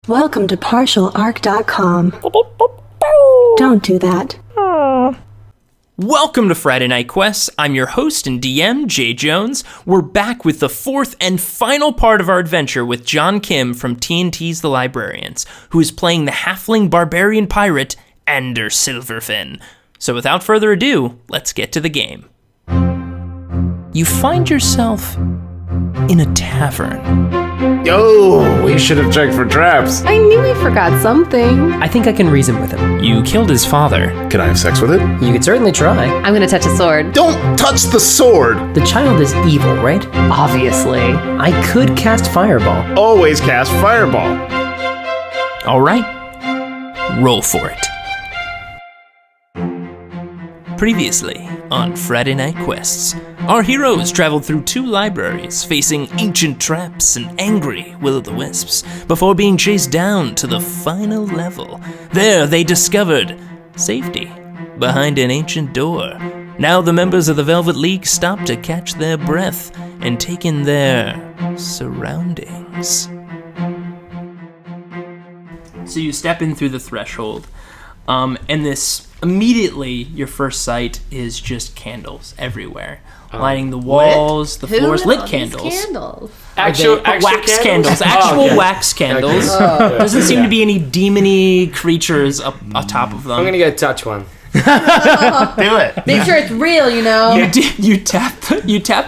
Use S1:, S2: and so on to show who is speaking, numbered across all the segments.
S1: Welcome to partialarc.com. Don't do that.
S2: Welcome to Friday Night Quests. I'm your host and DM, Jay Jones. We're back with the fourth and final part of our adventure with John Kim from TNT's The Librarians, who is playing the halfling barbarian pirate, Ander Silverfin. So without further ado, let's get to the game. You find yourself in a tavern.
S3: Yo, we should have checked for traps.
S4: I knew we forgot something.
S5: I think I can reason with him.
S2: You killed his father.
S3: Can I have sex with it?
S5: You could certainly try.
S4: I'm gonna touch a sword.
S3: Don't touch the sword!
S5: The child is evil, right?
S4: Obviously.
S5: I could cast Fireball.
S3: Always cast Fireball.
S2: All right, roll for it. Previously on Friday Night Quests, our heroes traveled through 2 libraries, facing ancient traps and angry will-o'-the-wisps, before being chased down to the final level. There they discovered safety behind an ancient door. Now the members of the Velvet League stop to catch their breath and take in their surroundings. So you step in through the threshold, and this immediately your first sight is just candles everywhere, lining the walls, the floors, lit candles.
S6: Actual
S2: wax candles, actual wax candles. Doesn't seem to be any demony creatures up atop of them.
S6: I'm gonna go touch one.
S7: Do it.
S4: Make sure it's real, you know.
S2: You tap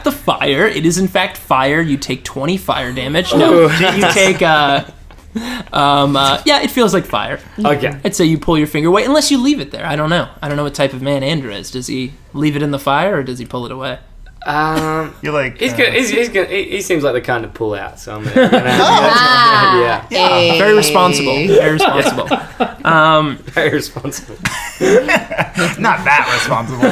S2: the fire. It is in fact fire. You take 20 fire damage. No, you take it feels like fire.
S6: Okay.
S2: I'd say you pull your finger away, unless you leave it there. I don't know what type of man Ander is. Does he leave it in the fire or does he pull it away?
S7: You're like
S6: He's good. He seems like the kind to pull out. So I'm gonna yeah.
S4: Hey.
S2: Very responsible. Very responsible.
S6: Very responsible.
S7: not that responsible.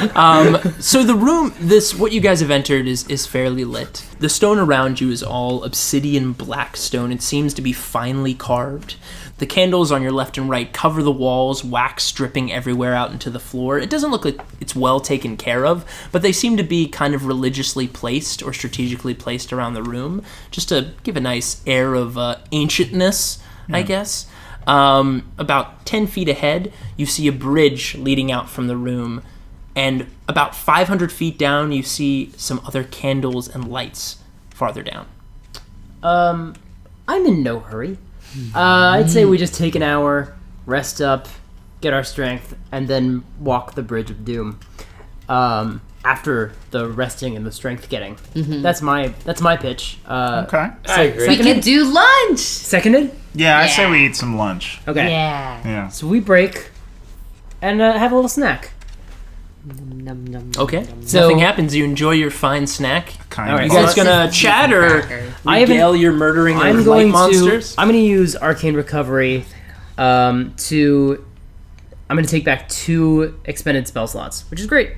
S2: So the room, what you guys have entered is fairly lit. The stone around you is all obsidian black stone. It seems to be finely carved. The candles on your left and right cover the walls, wax dripping everywhere out into the floor. It doesn't look like it's well taken care of, but they seem to be kind of religiously placed or strategically placed around the room, just to give a nice air of ancientness, I guess. About 10 feet ahead, you see a bridge leading out from the room, and about 500 feet down, you see some other candles and lights farther down.
S5: I'm in no hurry. I'd say we just take an hour, rest up, get our strength, and then walk the Bridge of Doom. After the resting and the strength getting. Mm-hmm. That's my pitch.
S7: Okay.
S6: I agree.
S4: We could do lunch.
S5: Seconded?
S7: Yeah, I say we eat some lunch.
S5: Okay.
S4: Yeah.
S5: So we break and have a little snack.
S2: Okay.
S5: So-
S2: Nothing happens. You enjoy your fine snack.
S7: Kind
S5: All
S7: of.
S5: right,
S2: You guys gonna chat or regale your murdering of light monsters?
S5: I'm going to use Arcane Recovery I'm going to take back 2 expended spell slots, which is great.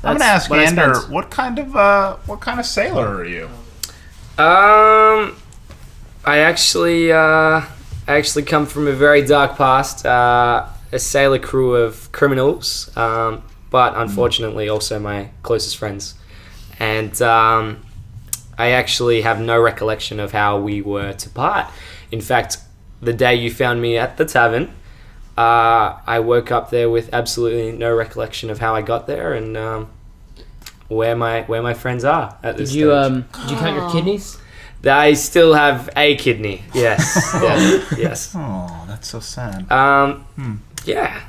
S7: I'm gonna ask Ander, what kind of sailor are you?
S6: I actually come from a very dark past. A sailor crew of criminals, but unfortunately also my closest friends. And I actually have no recollection of how we were to part. In fact, the day you found me at the tavern, I woke up there with absolutely no recollection of how I got there and where my friends are at this stage.
S5: Did you count your kidneys?
S6: I still have a kidney. Yes. Yes.
S7: Oh, that's so sad.
S6: Yeah.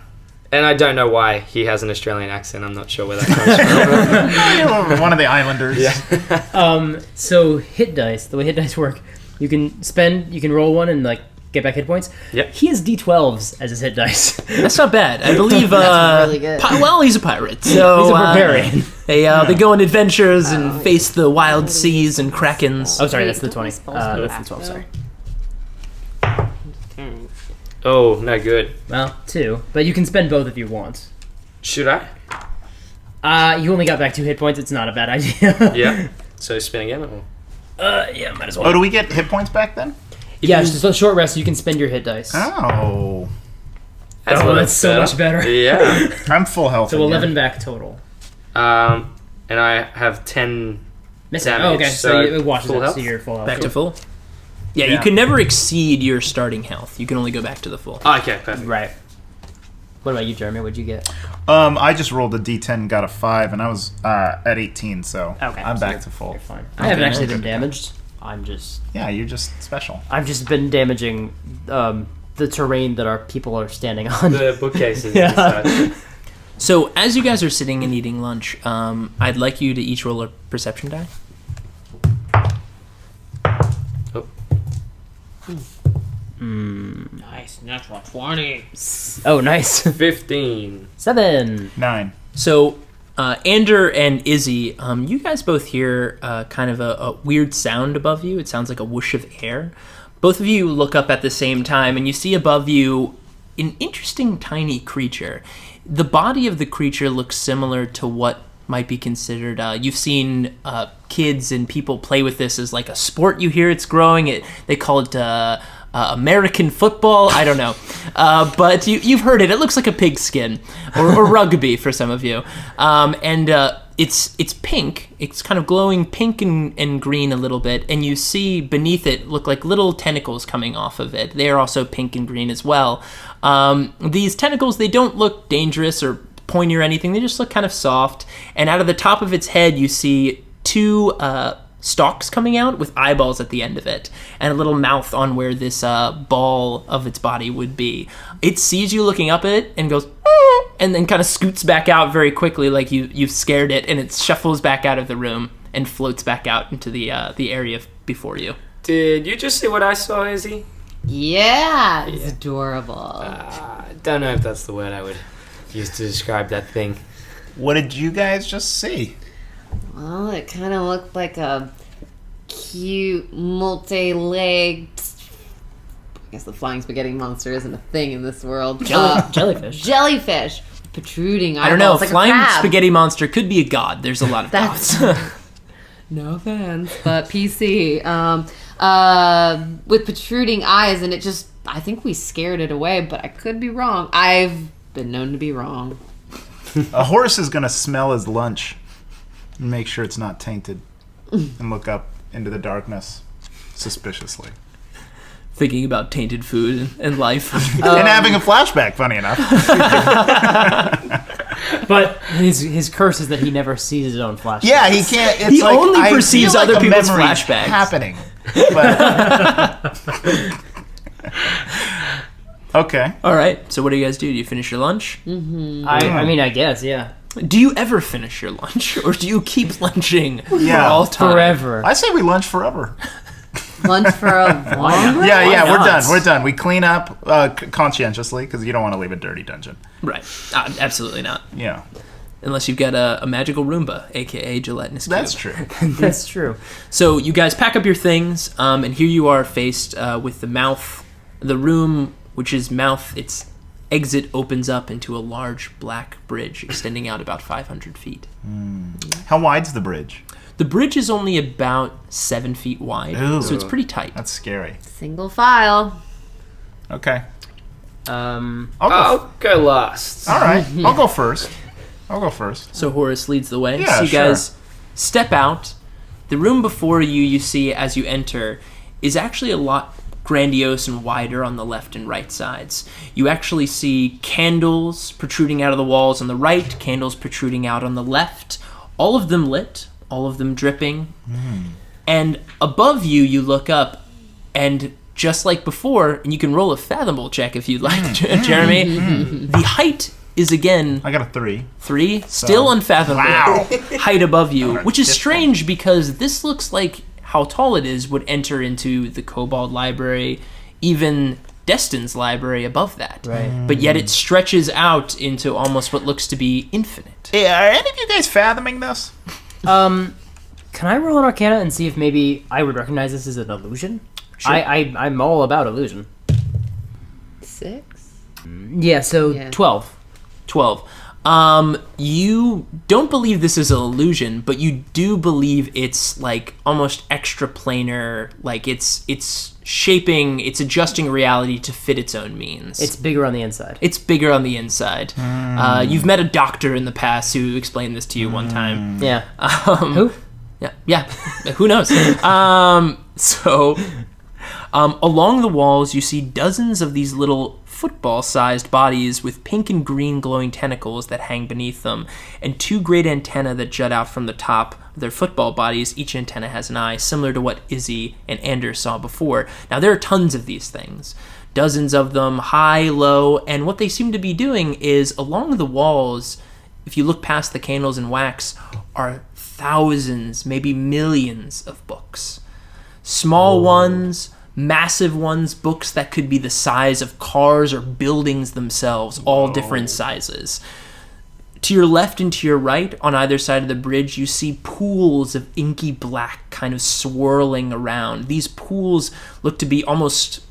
S6: And I don't know why he has an Australian accent. I'm not sure where that comes from.
S7: One of the islanders.
S6: Yeah.
S5: So hit dice, the way hit dice work, you can roll one and get back hit points.
S6: Yep.
S5: He has D12s as his hit dice.
S2: That's not bad. I believe.
S4: That's really good.
S2: He's a pirate, so
S5: He's a barbarian.
S2: They go on adventures and face the wild seas and krakens.
S5: Oh, sorry, that's the
S4: Wait,
S5: 20.
S4: don't
S5: That's the 12, sorry.
S6: Oh, no good.
S5: Well, 2. But you can spend both if you want.
S6: Should I?
S5: You only got back 2 hit points. It's not a bad idea.
S6: Yeah. So spin again? Or?
S5: Yeah, might as well.
S7: Oh, do we get hit points back then?
S5: Yeah, just a short rest, you can spend your hit dice.
S7: Oh.
S5: That's so much better.
S6: Yeah.
S7: I'm full health.
S5: So
S7: again.
S5: 11 back total.
S6: And I have 10
S5: Missing.
S6: damage.
S5: Oh, okay. So it washes
S6: full
S5: out,
S6: health?
S5: so you're full health.
S2: Back to full. Yeah, you can never exceed your starting health. You can only go back to the full.
S6: Okay, perfect.
S5: Right. What about you, Jeremy? What'd you get?
S7: I just rolled a d10 and got a 5, and I was at 18, so
S5: Okay,
S7: I'm
S5: so
S7: back to full.
S5: You're fine. I haven't actually been damaged.
S7: Yeah, you're just special.
S5: I've just been damaging the terrain that our people are standing on.
S6: The bookcases.
S5: Yeah.
S6: And such.
S2: So as you guys are sitting and eating lunch, I'd like you to each roll a perception die.
S4: Nice, natural 20.
S5: Oh, nice.
S6: 15.
S5: 7.
S7: 9.
S2: So, Ander and Izzy, you guys both hear kind of a weird sound above you. It sounds like a whoosh of air. Both of you look up at the same time, and you see above you an interesting tiny creature. The body of the creature looks similar to what might be considered, you've seen kids and people play with this as like a sport. You hear it's growing. They call it American football. I don't know. But you've heard it. It looks like a pigskin or rugby for some of you. And it's pink. It's kind of glowing pink and green a little bit. And you see beneath it look like little tentacles coming off of it. They are also pink and green as well. These tentacles, they don't look dangerous or pointy or anything. They just look kind of soft. And out of the top of its head, you see two stalks coming out with eyeballs at the end of it and a little mouth on where this ball of its body would be. It sees you looking up at it and goes and then kind of scoots back out very quickly like you've scared it, and it shuffles back out of the room and floats back out into the area before you.
S6: Did you just see what I saw, Izzy?
S4: Yeah, it's adorable.
S6: I don't know if that's the word I would use to describe that thing.
S7: What did you guys just see?
S4: Well, it kind of looked like a cute, multi-legged... I guess the flying spaghetti monster isn't a thing in this world.
S5: Jellyfish.
S4: Jellyfish. Protruding eyeballs.
S2: I don't know.
S4: Like
S2: Flying
S4: a crab.
S2: spaghetti monster could be a god. There's a lot of gods.
S4: No offense, but PC. With protruding eyes, and it just... I think we scared it away, but I could be wrong. I've been known to be wrong.
S7: A horse is going to smell his lunch and make sure it's not tainted and look up into the darkness suspiciously.
S2: Thinking about tainted food and life.
S7: And having a flashback, funny enough.
S5: But his curse is that he never sees his own flashbacks.
S7: Yeah, he can't. It's
S2: He
S7: like,
S2: only
S7: I
S2: perceives
S7: feel like
S2: other
S7: a
S2: people's
S7: memory's
S2: flashbacks.
S7: happening. But... Okay.
S2: All right. So what do you guys do? Do you finish your lunch?
S5: I mean, I guess, yeah.
S2: Do you ever finish your lunch, or do you keep lunching for
S7: Yeah.
S2: all time?
S5: Forever.
S7: I say we lunch forever.
S4: Lunch for a long
S7: Yeah, we're
S2: not?
S7: done. We're done. We clean up conscientiously because you don't want to leave a dirty dungeon.
S2: Right. Absolutely not.
S7: Yeah,
S2: Unless you've got a magical Roomba, a.k.a. gelatinous cube.
S7: that's true.
S5: That's true.
S2: So you guys pack up your things, and here you are faced with the mouth, the room, which is mouth. Its exit opens up into a large black bridge extending out about 500 feet.
S7: How wide's the bridge?
S2: The bridge is only about 7 feet wide,
S7: Ooh.
S2: so it's pretty tight.
S7: That's scary.
S4: Single file.
S7: Okay.
S5: Um,
S6: I'll go last.
S7: All right. I'll go first.
S2: So Horace leads the way.
S7: Yeah,
S2: so you
S7: sure.
S2: guys step out. The room before you see as you enter, is actually a lot grandiose and wider on the left and right sides. You actually see candles protruding out of the walls on the right, candles protruding out on the left, all of them lit, all of them dripping. And above you, you look up, and just like before, and you can roll a fathomable check if you'd like, Jeremy, the height is again
S7: I got a 3.
S2: 3, still unfathomable
S7: Wow.
S2: height above you,
S7: gonna
S2: which is
S7: dip
S2: strange because this looks like how tall it is would enter into the Kobold Library, even Destin's library above that.
S5: Right.
S2: But yet it stretches out into almost what looks to be infinite.
S7: Yeah, are any of you guys fathoming this?
S5: can I roll an Arcana and see if maybe I would recognize this as an illusion?
S2: Sure.
S5: I'm all about illusion.
S4: 6?
S5: Yeah, so
S4: Yeah.
S5: 12.
S2: 12. You don't believe this is an illusion, but you do believe it's like almost extra planar, like it's shaping, it's adjusting reality to fit its own means.
S5: It's bigger on the inside.
S2: It's bigger on the inside. You've met a doctor in the past who explained this to you one time.
S5: Yeah. Who?
S2: Yeah. Who knows? So Along the walls, you see dozens of these little football-sized bodies with pink and green glowing tentacles that hang beneath them, and 2 great antennae that jut out from the top of their football bodies. Each antenna has an eye, similar to what Izzy and Ander saw before. Now, there are tons of these things. Dozens of them, high, low, and what they seem to be doing is, along the walls, if you look past the candles and wax, are thousands, maybe millions of books. Small ones, massive ones, books that could be the size of cars or buildings themselves, all different sizes. To your left and to your right, on either side of the bridge, you see pools of inky black kind of swirling around. These pools look to be almost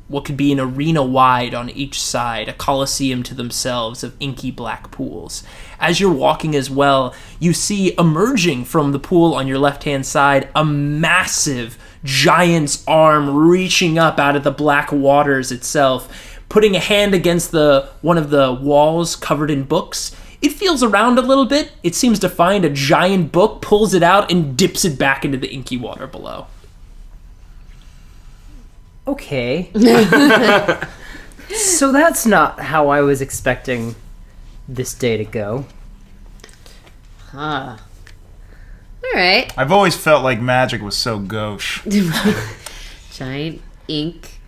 S2: what could be an arena wide on each side, a coliseum to themselves of inky black pools. As you're walking as well, you see emerging from the pool on your left-hand side a massive giant's arm reaching up out of the black waters itself, putting a hand against one of the walls covered in books. It feels around a little bit. It seems to find a giant book, pulls it out, and dips it back into the inky water below.
S5: Okay. So that's not how I was expecting this day to go.
S4: Huh. Alright.
S7: I've always felt like magic was so gauche.
S4: Giant ink.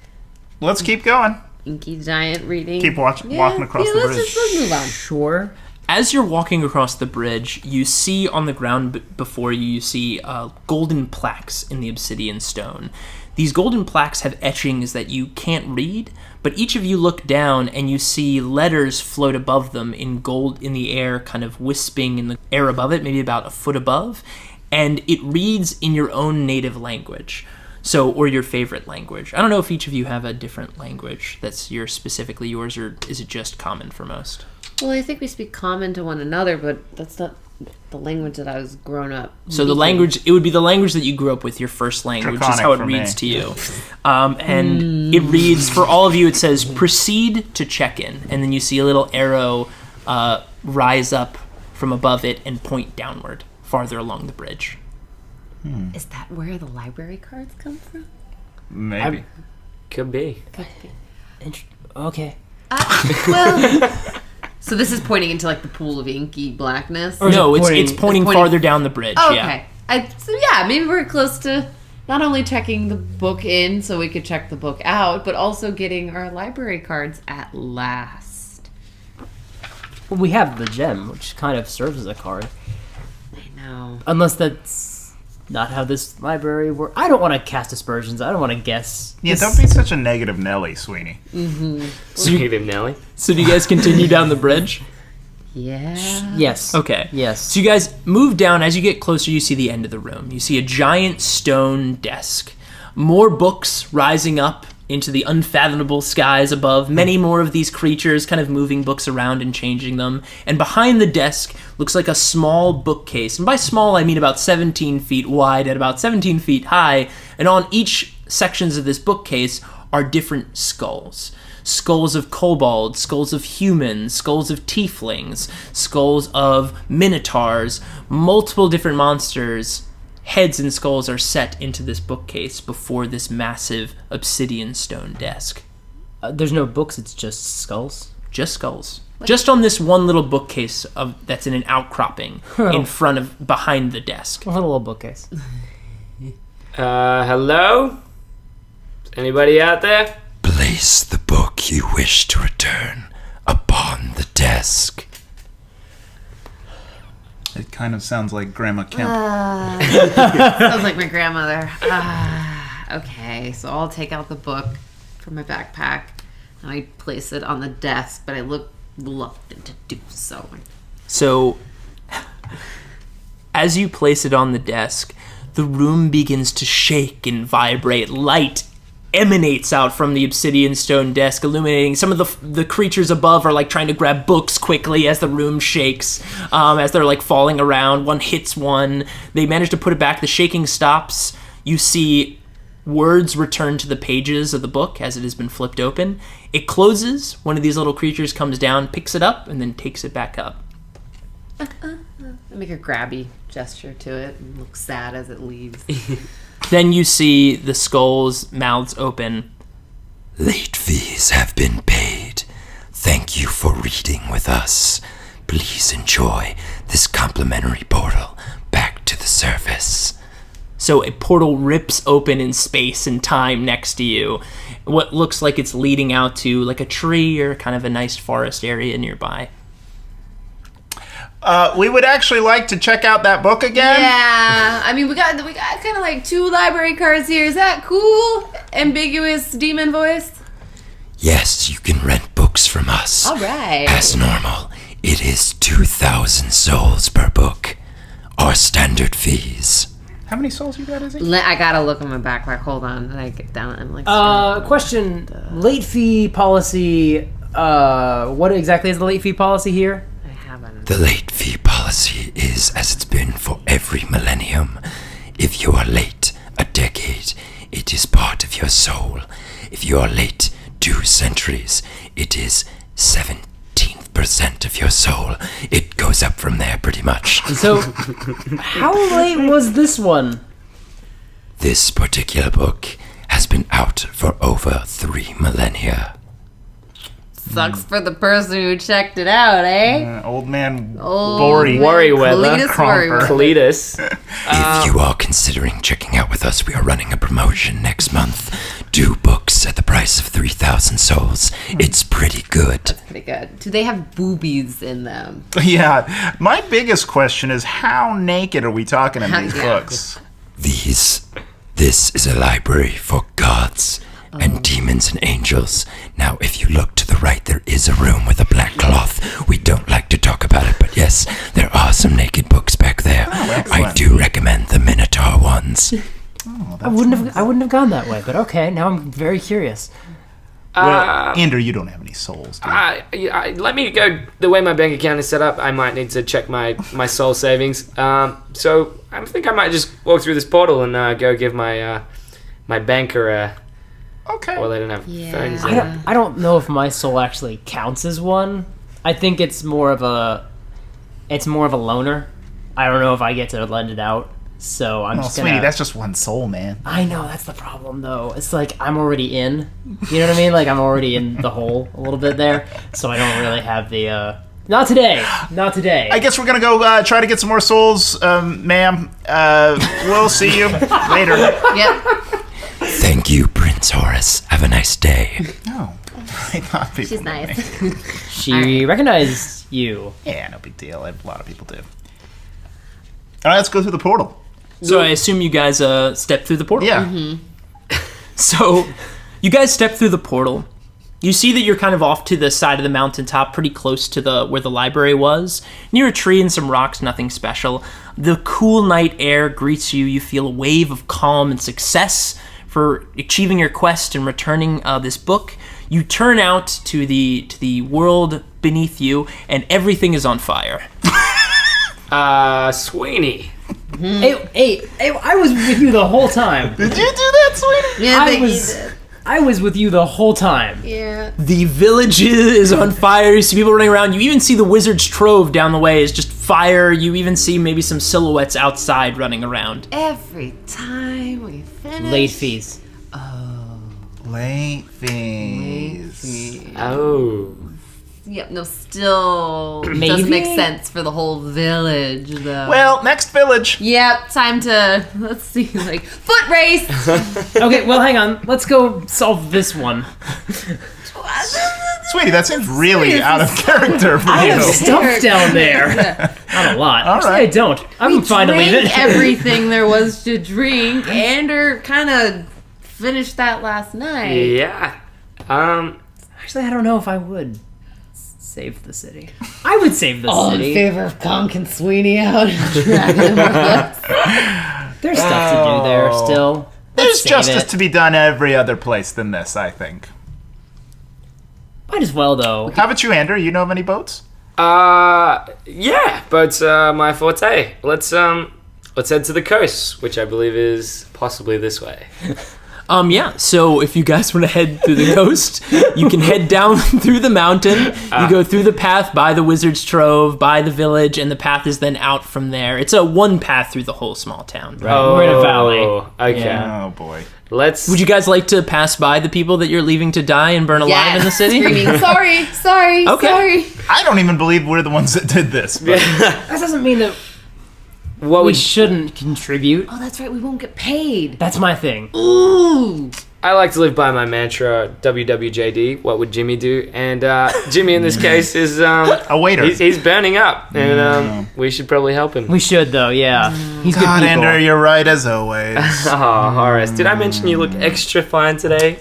S7: Let's keep going.
S4: Inky giant reading.
S7: Keep walking across the bridge.
S4: Let's move on.
S5: Sure.
S2: As you're walking across the bridge, you see on the ground before you, you see golden plaques in the obsidian stone. These golden plaques have etchings that you can't read, but each of you look down and you see letters float above them in gold in the air, kind of wisping in the air above it, maybe about a foot above, and it reads in your own native language. So, or your favorite language. I don't know if each of you have a different language that's specifically yours, or is it just common for most?
S4: Well, I think we speak common to one another, but that's not the language that I was grown up.
S2: So the language, it would be the language that you grew up with, your first language, is how it reads to you. And it reads, for all of you, it says, proceed to check-in. And then you see a little arrow rise up from above it and point downward, farther along the bridge.
S4: Is that where the library cards come from?
S7: Maybe.
S6: Could be.
S5: Okay.
S4: Well... So this is pointing into like the pool of inky blackness?
S2: No, it's pointing farther down the bridge.
S4: Oh,
S2: yeah.
S4: Okay. So maybe we're close to not only checking the book in so we could check the book out, but also getting our library cards at last.
S5: Well, we have the gem, which kind of serves as a card.
S4: I know.
S5: Unless that's not how this library works. I don't want to cast aspersions. I don't want to guess.
S7: Yeah, don't be such a negative Nelly, Sweeney.
S6: Negative Nelly.
S2: So do you guys continue down the bridge?
S4: Yeah.
S5: Yes.
S2: Okay.
S5: Yes.
S2: So you guys move down. As you get closer, you see the end of the room. You see a giant stone desk. More books rising up into the unfathomable skies above. Many more of these creatures kind of moving books around and changing them. And behind the desk looks like a small bookcase. And by small, I mean about 17 feet wide and about 17 feet high. And on each sections of this bookcase are different skulls. Skulls of kobolds, skulls of humans, skulls of tieflings, skulls of minotaurs, multiple different monsters. Heads and skulls are set into this bookcase before this massive obsidian stone desk.
S5: There's no books, it's just skulls?
S2: Just skulls. Just on this one little bookcase that's in an outcropping behind the desk.
S5: A little bookcase.
S6: Hello? Anybody out there?
S8: Place the book you wish to return upon the desk.
S7: It kind of sounds like Grandma Kemp.
S4: Sounds like my grandmother. Okay, so I'll take out the book from my backpack and I place it on the desk, but I look reluctant to do so.
S2: So, as you place it on the desk, the room begins to shake and vibrate. Light emanates out from the obsidian stone desk, illuminating. Some of the creatures above are like trying to grab books quickly as the room shakes, as they're like falling around. One hits one. They manage to put it back. The shaking stops. You see words return to the pages of the book as it has been flipped open. It closes. One of these little creatures comes down, picks it up, and then takes it back up.
S4: I make a grabby gesture to it and look sad as it leaves.
S2: Then you see the skulls' mouths open.
S8: Late fees have been paid. Thank you for reading with us. Please enjoy this complimentary portal back to the surface.
S2: So a portal rips open in space and time next to you. What looks like it's leading out to like a tree or kind of a nice forest area nearby.
S7: We would actually like to check out that book again.
S4: Yeah, I mean, we got kind of like 2 library cards here. Is that cool? Ambiguous demon voice.
S8: Yes, you can rent books from us.
S4: All right.
S8: As normal, it is 2,000 souls per book. Our standard fees.
S7: How many souls you got, Izzy?
S4: I gotta look on my backpack. Hold on, and I get down and like.
S5: Question: late fee policy. What exactly is the late fee policy here?
S4: I haven't.
S8: The late fee policy is as it's been for every millennium. If you are late a decade, it is part of your soul. If you are late 2 centuries, it is 17% of your soul. It goes up from there pretty much.
S5: So, how late was this one?
S8: This particular book has been out for over 3 millennia.
S4: Sucks for the person who checked it out, eh?
S7: Old man
S4: Worry
S6: Worryweather. Cletus.
S8: If you are considering checking out with us, we are running a promotion next month. 2 books at the price of 3,000 souls. It's pretty good.
S4: Pretty good. Do they have boobies in them?
S7: Yeah. My biggest question is how naked are we talking in these books?
S8: This is a library for gods and demons and angels. Now, if you look to the right, there is a room with a black cloth. We don't like to talk about it, but yes, there are some naked books back there. I do recommend the Minotaur ones.
S5: I wouldn't have gone that way, but okay. Now I'm very curious.
S7: Well, Ander, you don't have any souls, do you?
S6: Let me go. The way my bank account is set up, I might need to check my soul savings. So I think I might just walk through this portal and go give my banker a.
S7: Okay.
S6: Well, they don't have phones.
S5: I don't know if my soul actually counts as one. I think it's more of a loner. I don't know if I get to lend it out. So I'm just gonna...
S7: Sweeney, that's just one soul, man.
S5: I know, that's the problem, though. It's like I'm already in. You know what I mean? Like, I'm already in the hole a little bit there. So I don't really have the... Not today. Not today.
S7: I guess we're going to go try to get some more souls, ma'am. We'll see you later.
S4: Yep.
S8: Thank you, Prince Horace. Have a nice day.
S7: No. I thought people
S4: She's
S7: knew me.
S4: nice.
S5: She recognized you.
S7: Yeah, no big deal. A lot of people do. All right, let's go through the portal.
S2: So I assume you guys step through the portal?
S7: Yeah.
S2: So you guys step through the portal. You see that you're kind of off to the side of the mountaintop, pretty close to where the library was. Near a tree and some rocks, nothing special. The cool night air greets you. You feel a wave of calm and success for achieving your quest and returning this book. You turn out to the world beneath you, and everything is on fire.
S6: Sweeney.
S5: Hey, I was with you the whole time.
S7: Did you do that, Sweeney?
S4: Yeah, I did.
S5: I was with you the whole time.
S4: Yeah.
S2: The village is on fire. You see people running around. You even see the wizard's trove down the way is just fire. You even see maybe some silhouettes outside running around.
S4: Every time we finish.
S5: Late fees.
S7: Late fees.
S6: Oh.
S4: Yep, no, still
S5: Maybe?
S4: doesn't make sense for the whole village, though.
S7: Well, next village.
S4: Yep, time to, let's see, like, foot race!
S5: Okay, well, hang on. Let's go solve this one.
S7: Sweetie, that seems really out of character for
S5: I
S7: you.
S5: have stuff down there. Not a lot. Actually,
S7: right.
S5: I don't. I'm fine to leave it.
S4: Drank everything there was to drink. Ander kind of finished that last night.
S6: Yeah.
S5: Actually, I don't know if I would save the city. I would save the
S4: All in
S5: city.
S4: favor of conking Sweeney out and dragging him with us.
S5: There's stuff to do there still.
S7: There's
S5: Let's save
S7: justice
S5: it.
S7: to be done every other place than this, I think.
S5: Might as well, though.
S7: How about you, Ander? You know of any boats?
S6: Yeah, but my forte. Let's head to the coast, which I believe is possibly this way.
S2: Yeah, so if you guys want to head through the coast, you can head down through the mountain. You go through the path by the Wizard's Trove, by the village, and the path is then out from there. It's a one path through the whole small town.
S5: Right. We're in a valley.
S6: Okay.
S5: Yeah.
S7: Oh boy.
S2: Would you guys like to pass by the people that you're leaving to die and burn alive in the city?
S4: Screaming, sorry,
S2: Okay.
S4: sorry.
S7: I don't even believe we're the ones that did this. But
S5: That doesn't mean that
S6: What
S5: we
S6: would
S5: shouldn't contribute.
S4: Oh, that's right. We won't get paid.
S5: That's my thing.
S4: Ooh.
S6: I like to live by my mantra, WWJD, what would Jimmy do? And Jimmy in this case is
S7: a waiter.
S6: he's burning up, and we should probably help him.
S5: We should, though, yeah. He's good
S7: God,
S5: people.
S7: Ander, you're right as always.
S6: Oh, Horace, did I mention you look extra fine today?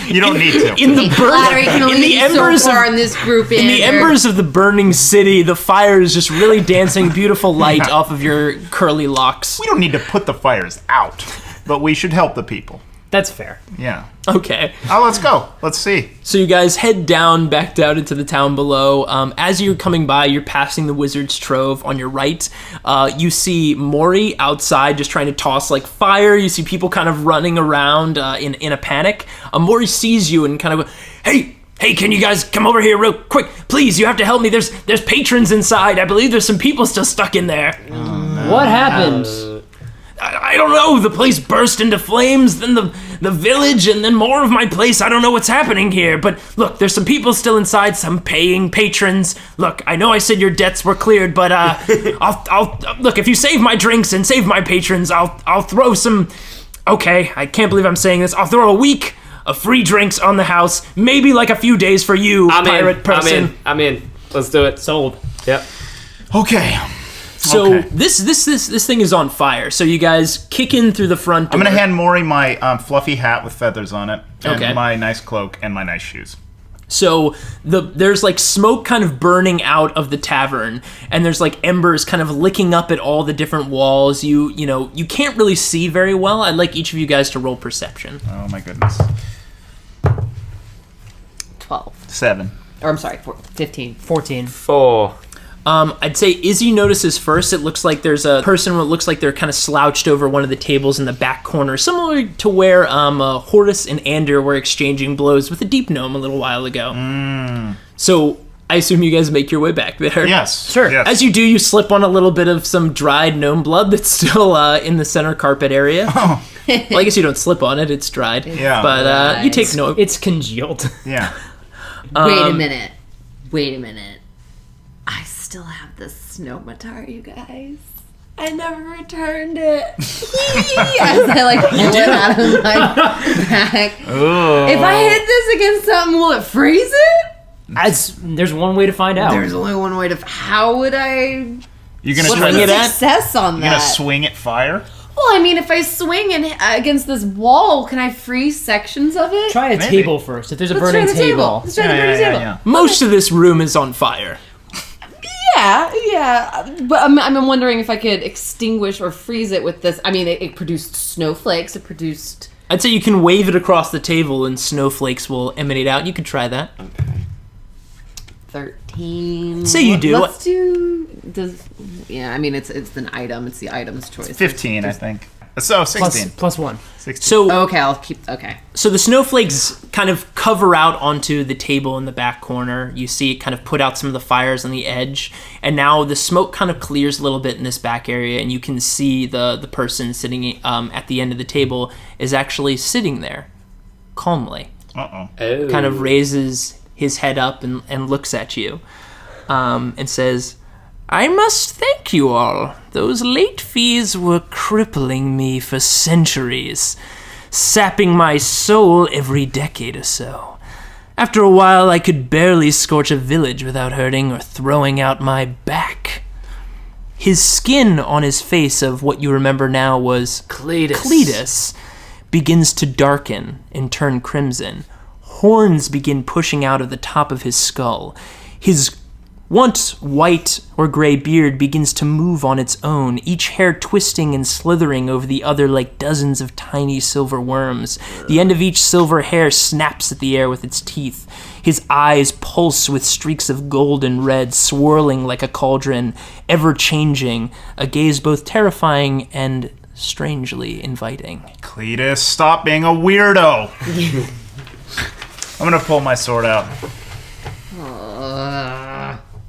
S7: You don't need to.
S2: In the
S4: Flattery can only
S2: in the
S4: be
S2: embers
S4: so far
S2: of
S4: in this group,
S2: in the
S4: Ander.
S2: embers of the burning city, the fire is just really dancing beautiful light off of your curly locks.
S7: We don't need to put the fires out, but we should help the people.
S5: That's fair.
S7: Yeah.
S2: Okay.
S7: Oh, let's go. Let's see.
S2: So you guys head back down into the town below. As you're coming by, you're passing the Wizard's Trove on your right. You see Maury outside just trying to toss like fire. You see people kind of running around in a panic. Maury sees you and kind of goes, Hey, can you guys come over here real quick? Please, you have to help me. There's patrons inside. I believe there's some people still stuck in there.
S5: What happened?
S2: I don't know. The place burst into flames, then the village, and then more of my place. I don't know what's happening here. But look, there's some people still inside, some paying patrons. Look, I know I said your debts were cleared, but I'll look, if you save my drinks and save my patrons, I'll throw some. Okay, I can't believe I'm saying this. I'll throw a week of free drinks on the house, maybe like a few days for you, pirate person.
S6: I'm in. Let's do it.
S5: Sold.
S6: Yep.
S7: Okay.
S2: So
S7: Okay.
S2: this thing is on fire. So you guys kick in through the front door.
S7: I'm going to hand Maury my fluffy hat with feathers on it, and
S2: Okay.
S7: my nice cloak, and my nice shoes.
S2: So there's like smoke kind of burning out of the tavern, and there's like embers kind of licking up at all the different walls. You can't really see very well. I'd like each of you guys to roll perception.
S7: Oh my goodness.
S4: 12.
S7: 7.
S4: Or I'm sorry, 15.
S5: 14.
S6: 4.
S2: I'd say Izzy notices first. It looks like there's a person who looks like they're kind of slouched over one of the tables in the back corner, similar to where Horace and Ander were exchanging blows with a deep gnome a little while ago. So I assume you guys make your way back there.
S7: Yes.
S5: Sure.
S7: Yes.
S2: As you do, you slip on a little bit of some dried gnome blood that's still in the center carpet area. Well, I guess you don't slip on it; it's dried.
S7: Yeah.
S2: But you take no.
S5: It's congealed.
S7: Yeah.
S4: Wait a minute. I still have the snowmatar, you guys. I never returned it. As I like pull it out of my back.
S7: Ooh.
S4: If I hit this against something, will it freeze it?
S5: There's one way to find out.
S4: There's only one way to. How would I?
S7: You gonna
S2: Swing
S7: swing
S2: it
S7: it?
S2: at?
S4: Success on
S7: You
S4: that.
S7: gonna swing at fire?
S4: Well, I mean, if I swing against this wall, can I freeze sections of it?
S5: Try a
S7: Maybe.
S5: table first. If there's a
S4: Let's
S5: burning
S4: try the table.
S5: table.
S4: Let's try the burning table.
S7: Yeah.
S2: Most of this room is on fire.
S4: Yeah. But I'm wondering if I could extinguish or freeze it with this. I mean, it produced snowflakes. It produced.
S2: I'd say you can wave it across the table and snowflakes will emanate out. You could try that.
S4: 13.
S2: Say you do.
S4: Let's do. I mean, it's an item. It's the item's choice.
S7: 15, I think. So, 16.
S5: Plus 1.
S7: 16.
S2: So
S4: Okay, I'll keep. Okay.
S2: So the snowflakes kind of cover out onto the table in the back corner. You see it kind of put out some of the fires on the edge. And now the smoke kind of clears a little bit in this back area, and you can see the person sitting at the end of the table is actually sitting there calmly.
S7: Uh-oh.
S6: Oh.
S2: Kind of raises his head up and looks at you and says, I must thank you all. Those late fees were crippling me for centuries, sapping my soul every decade or so. After a while, I could barely scorch a village without hurting or throwing out my back. His skin on his face of what you remember now was Cletus begins to darken and turn crimson. Horns begin pushing out of the top of his skull. His once white or gray beard begins to move on its own, each hair twisting and slithering over the other like dozens of tiny silver worms. The end of each silver hair snaps at the air with its teeth. His eyes pulse with streaks of gold and red, swirling like a cauldron, ever changing, a gaze both terrifying and strangely inviting.
S7: Cletus, stop being a weirdo. I'm gonna pull my sword out.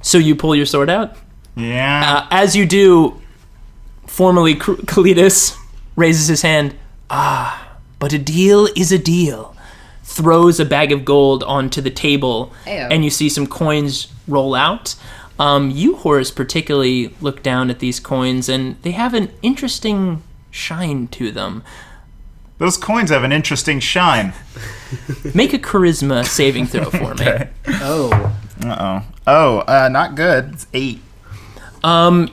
S2: So you pull your sword out?
S7: Yeah.
S2: As you do, formerly Cletus raises his hand. But a deal is a deal. Throws a bag of gold onto the table,
S4: Ayo.
S2: and you see some coins roll out. You, Horace, particularly look down at these coins, and they have an interesting shine to them.
S7: Those coins have an interesting shine.
S2: Make a charisma saving throw for me.
S5: Oh.
S7: Uh-oh. Oh, not good. It's 8.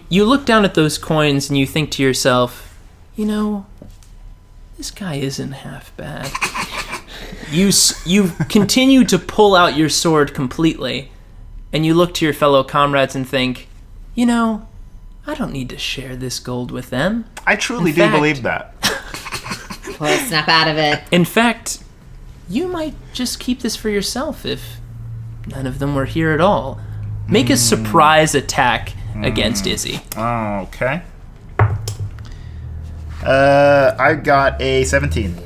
S2: You look down at those coins and you think to yourself, you know, this guy isn't half bad. You continue to pull out your sword completely, and you look to your fellow comrades and think, you know, I don't need to share this gold with them.
S7: I truly
S2: In
S7: do
S2: fact-
S7: believe that.
S4: Well, snap out of it.
S2: In fact, you might just keep this for yourself if none of them were here at all. Make a surprise attack against Izzy.
S7: Oh, okay. I got a 17.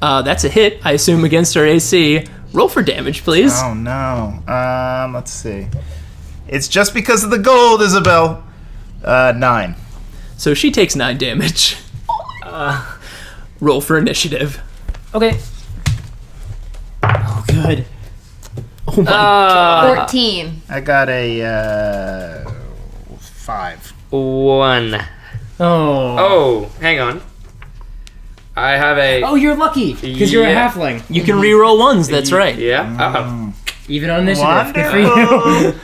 S2: That's a hit, I assume, against her AC. Roll for damage, please.
S7: Oh, no. Let's see. It's just because of the gold, Ysabel. 9.
S2: So she takes 9 damage. Roll for initiative.
S5: Okay. Oh, good.
S2: Oh my god.
S4: 14.
S7: I got a 5.
S6: 1.
S5: Oh.
S6: Oh, hang on. I have a...
S5: Oh, you're lucky because you're a
S6: Yeah.
S5: halfling.
S2: You can re-roll ones, that's right.
S6: Yeah? Uh-oh.
S5: Even on initiative. Good for you.
S7: Wonderful.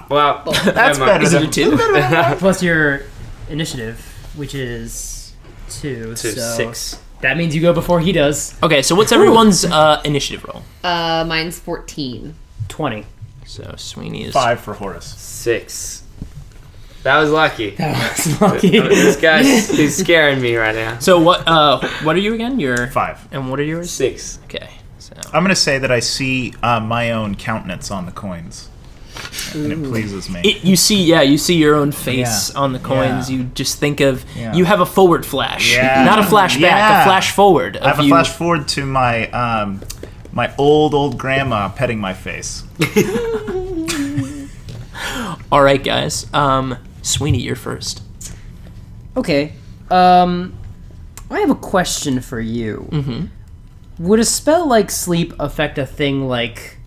S6: Well,
S7: That's
S6: never mind.
S7: better
S2: Is
S7: than
S2: it a 2?
S5: Plus your initiative, which is 2.
S6: Two,
S5: so
S6: 6.
S5: That means you go before he does.
S2: Okay, so what's everyone's initiative roll?
S4: Mine's 14.
S5: 20.
S2: So Sweeney is
S7: 5 for Horace.
S6: 6. That was lucky.
S5: That was lucky.
S6: This guy's scaring me right now.
S2: So what are you again? You're
S7: 5.
S2: And what are yours?
S6: 6.
S2: Okay. So
S7: I'm going to say that I see my own countenance on the coins. And it pleases me.
S2: you see your own face
S7: Yeah.
S2: on the coins.
S7: Yeah.
S2: You just think of
S7: Yeah.
S2: you have a forward flash.
S7: Yeah.
S2: Not a flashback,
S7: Yeah.
S2: a flash forward.
S7: I have a flash forward to my my old grandma petting my face.
S2: All right, guys. Sweeney, you're first.
S5: Okay. I have a question for you.
S2: Mm-hmm.
S5: Would a spell like sleep affect a thing like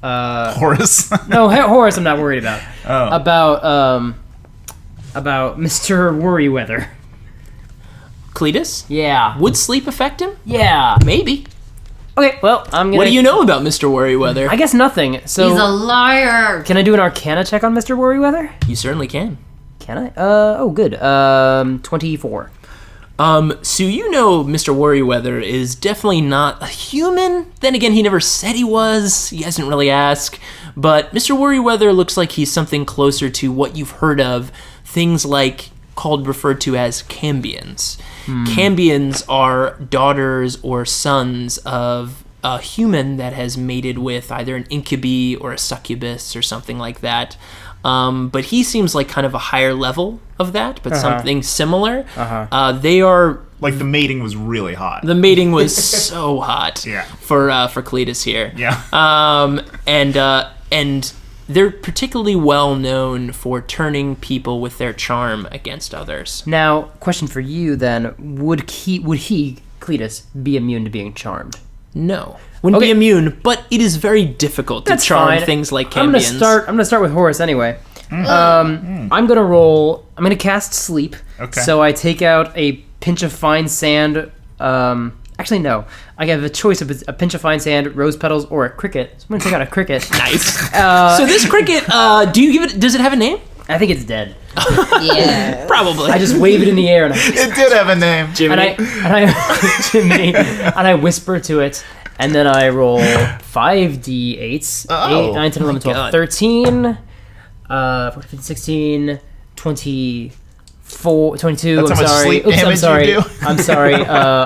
S7: Horace.
S5: no, Horace I'm not worried about.
S7: Oh.
S5: About Mr. Worryweather.
S2: Cletus?
S5: Yeah.
S2: Would sleep affect him?
S5: Yeah.
S2: Maybe.
S5: Okay, well, I'm gonna...
S2: What do you know about Mr. Worryweather?
S5: I guess nothing. So
S4: He's a liar.
S5: can I do an Arcana check on Mr. Worryweather?
S2: You certainly can.
S5: Can I? Oh, good. 24.
S2: So you know Mr. Worryweather is definitely not a human. Then again, he never said he was. He hasn't really asked. But Mr. Worryweather looks like he's something closer to what you've heard of. Things like referred to as cambions. Cambions are daughters or sons of a human that has mated with either an incubi or a succubus or something like that. But he seems like kind of a higher level of that, but something similar. They are...
S7: Like the mating was really hot.
S2: The mating was so hot
S7: Yeah.
S2: for Cletus here.
S7: Yeah.
S2: And they're particularly well known for turning people with their charm against others.
S5: Now, question for you then: Would he, Cletus, be immune to being charmed?
S2: No. Wouldn't be
S5: Okay.
S2: immune, but it is very difficult to
S5: That's
S2: charm
S5: fine.
S2: things like
S5: I'm
S2: cambions.
S5: gonna start with Horace anyway. I'm gonna cast sleep.
S7: Okay.
S5: So I take out a pinch of fine sand. Actually, no. I have a choice of a pinch of fine sand, rose petals, or a cricket. So I'm gonna take out a cricket.
S2: Nice. So this cricket, does it have a name?
S5: I think it's dead.
S4: Yeah.
S2: Probably.
S5: I just wave it in the air and
S7: It did have a name.
S6: Jiminy.
S5: Jiminy, and I whisper to it, and then I roll 5d8s.
S7: Oh,
S5: 8, 9, 10, 11, 12,
S2: God.
S5: 13, 14, 15, 16, 24, 22.
S7: That's
S5: I'm
S7: how much
S5: sorry.
S7: sleep
S5: Oops, I'm
S7: damage you
S5: sorry.
S7: do?
S5: I'm sorry.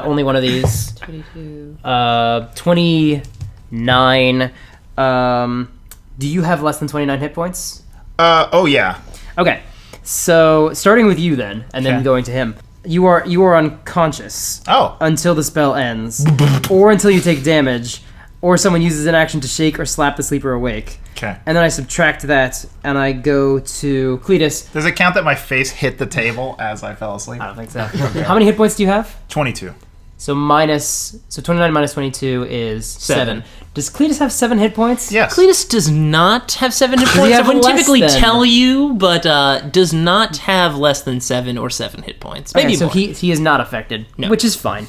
S5: Only one of these.
S4: 22.
S5: 29. Do you have less than 29 hit points?
S7: Oh yeah.
S5: Okay. So starting with you then, and then
S7: Okay.
S5: going to him. You are unconscious
S7: Oh.
S5: until the spell ends, or until you take damage, or someone uses an action to shake or slap the sleeper awake.
S7: Okay.
S5: And then I subtract that, and I go to Cletus.
S7: Does it count that my face hit the table as I fell asleep?
S5: I don't think so. How many hit points do you have?
S7: 22.
S5: So 29 minus 22 is 7. Does Cletus have 7 hit points?
S7: Yes.
S2: Cletus does not have 7 hit
S5: he
S2: points. I
S5: have
S2: wouldn't
S5: less
S2: typically
S5: then?
S2: tell you, but does not have less than 7 or 7 hit points. Maybe
S5: Okay, so
S2: more.
S5: he is not affected,
S2: No.
S5: which is fine.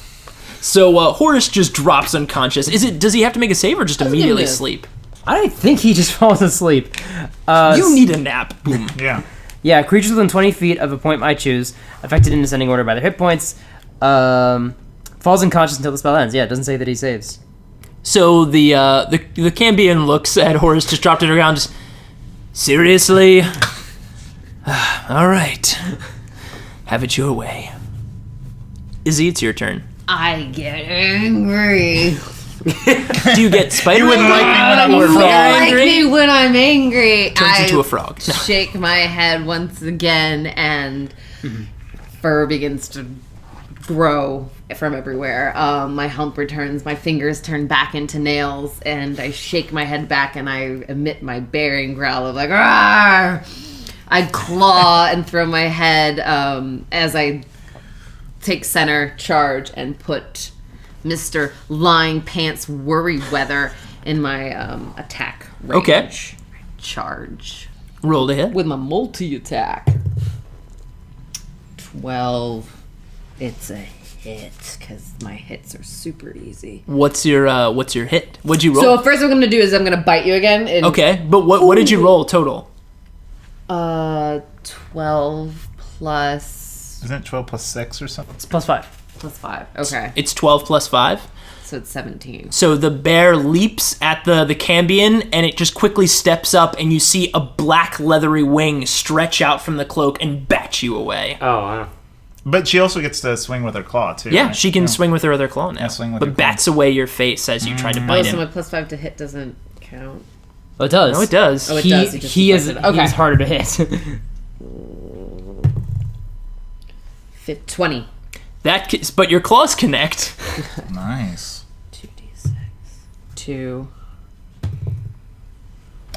S2: So Horace just drops unconscious. Does he have to make a save or just immediately
S4: move.
S2: sleep?
S5: I think he just falls asleep.
S2: You need a nap. Boom.
S7: Yeah.
S5: Yeah, creatures within 20 feet of a point I choose, affected in descending order by their hit points, falls unconscious until the spell ends. Yeah, it doesn't say that he saves.
S2: So the Cambion looks at Horace, just dropped it around. Just seriously. All right, have it your way. Izzy, it's your turn.
S4: I get angry.
S2: Do you get spider?
S7: You wouldn't like me when I
S4: You
S7: were
S4: don't
S7: wrong.
S4: like me when I'm angry.
S2: Turns into a frog. No.
S4: Shake my head once again, and fur begins to grow from everywhere. My hump returns, my fingers turn back into nails, and I shake my head back and I emit my bearing growl of like, "Rawr!" I claw and throw my head as I take center charge and put Mr. Lying Pants Worry Weather in my attack range.
S2: Okay.
S4: Charge.
S2: Roll to hit.
S4: With my multi-attack. 12. It's a hit, because my hits are super easy.
S2: What's your hit? What'd you roll?
S4: So first what I'm going to do is I'm going to bite you again. And,
S2: Okay, but what did you roll total?
S4: 12 plus...
S7: Isn't it 12 plus 6 or something?
S5: It's +5.
S4: Plus 5. Okay.
S2: It's 12 plus 5.
S4: So it's 17.
S2: So the bear leaps at the Cambion, and it just quickly steps up, and you see a black leathery wing stretch out from the cloak and bat you away.
S6: Oh, wow.
S7: But she also gets to swing with her claw, too.
S2: Yeah,
S7: right?
S2: she can swing with her other claw now.
S7: Yeah, swing with
S2: but
S7: her claw.
S2: bats away your face as you try to
S4: Oh,
S2: bite
S4: so
S2: him.
S4: my plus 5 to hit doesn't count.
S5: Oh, it does.
S2: No, it does.
S4: Oh, it
S5: He,
S4: does. It just
S5: he is
S4: deflected. Okay.
S5: he's harder to hit.
S4: 20.
S2: But your claws connect.
S7: Nice.
S4: 2d6. 2.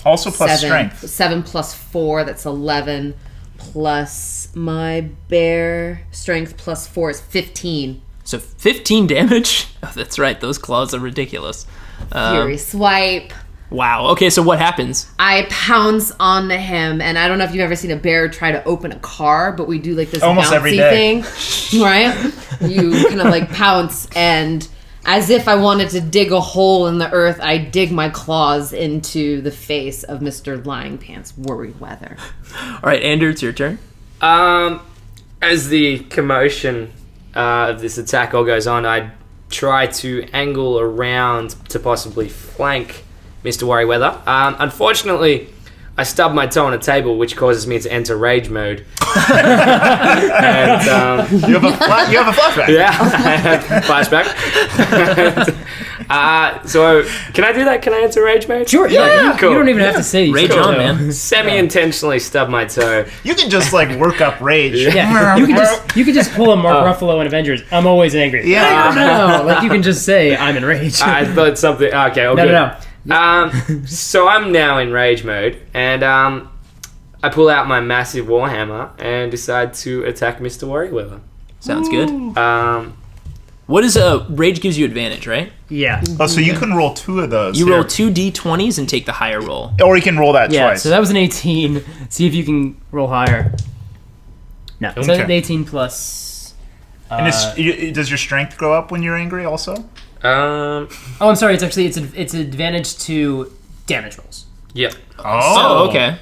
S7: Also plus
S4: 7.
S7: strength.
S4: 7 plus 4, that's 11. Plus my bear strength plus 4 is 15.
S2: So 15 damage. Oh, that's right. Those claws are ridiculous.
S4: Fury swipe.
S2: Wow. Okay, so what happens?
S4: I pounce onto him, and I don't know if you've ever seen a bear try to open a car, but we do like this
S7: Almost
S4: bouncy
S7: every day.
S4: thing, right? You kind of like pounce, and as if I wanted to dig a hole in the earth, I dig my claws into the face of Mr. Lying Pants Worry Weather.
S2: All right, Ander, it's your turn.
S6: As the commotion of this attack all goes on, I try to angle around to possibly flank Mr. Worryweather. Unfortunately, I stub my toe on a table, which causes me to enter rage mode. And,
S7: You have a flashback.
S6: yeah, I had flashback. So, can I do that? Can I enter rage mode?
S5: Sure,
S6: Yeah, cool.
S5: You don't even have to say
S2: Rage
S5: so.
S2: on, man.
S6: Semi-intentionally stub my toe.
S7: You can just like work up rage.
S5: Yeah, you can just pull a Mark Ruffalo in Avengers. I'm always angry.
S7: Yeah.
S5: No, like you can just say I'm enraged.
S6: I thought something. Okay, all good.
S5: No.
S6: So I'm now in rage mode, and I pull out my massive warhammer and decide to attack Mr. Worryweather.
S2: Sounds good.
S6: What
S2: is rage gives you advantage, right?
S5: Yeah.
S7: Oh, so you can roll 2 of those.
S2: You
S7: here.
S2: roll 2 d20s and take the higher roll.
S7: Or you can roll that
S5: Yeah,
S7: twice.
S5: so that was an 18. See if you can roll higher. No, so
S7: Okay.
S5: an 18 plus...
S7: And does your strength go up when you're angry also?
S5: Oh, I'm sorry. It's actually it's advantage to damage rolls.
S6: Yep.
S2: Oh, okay.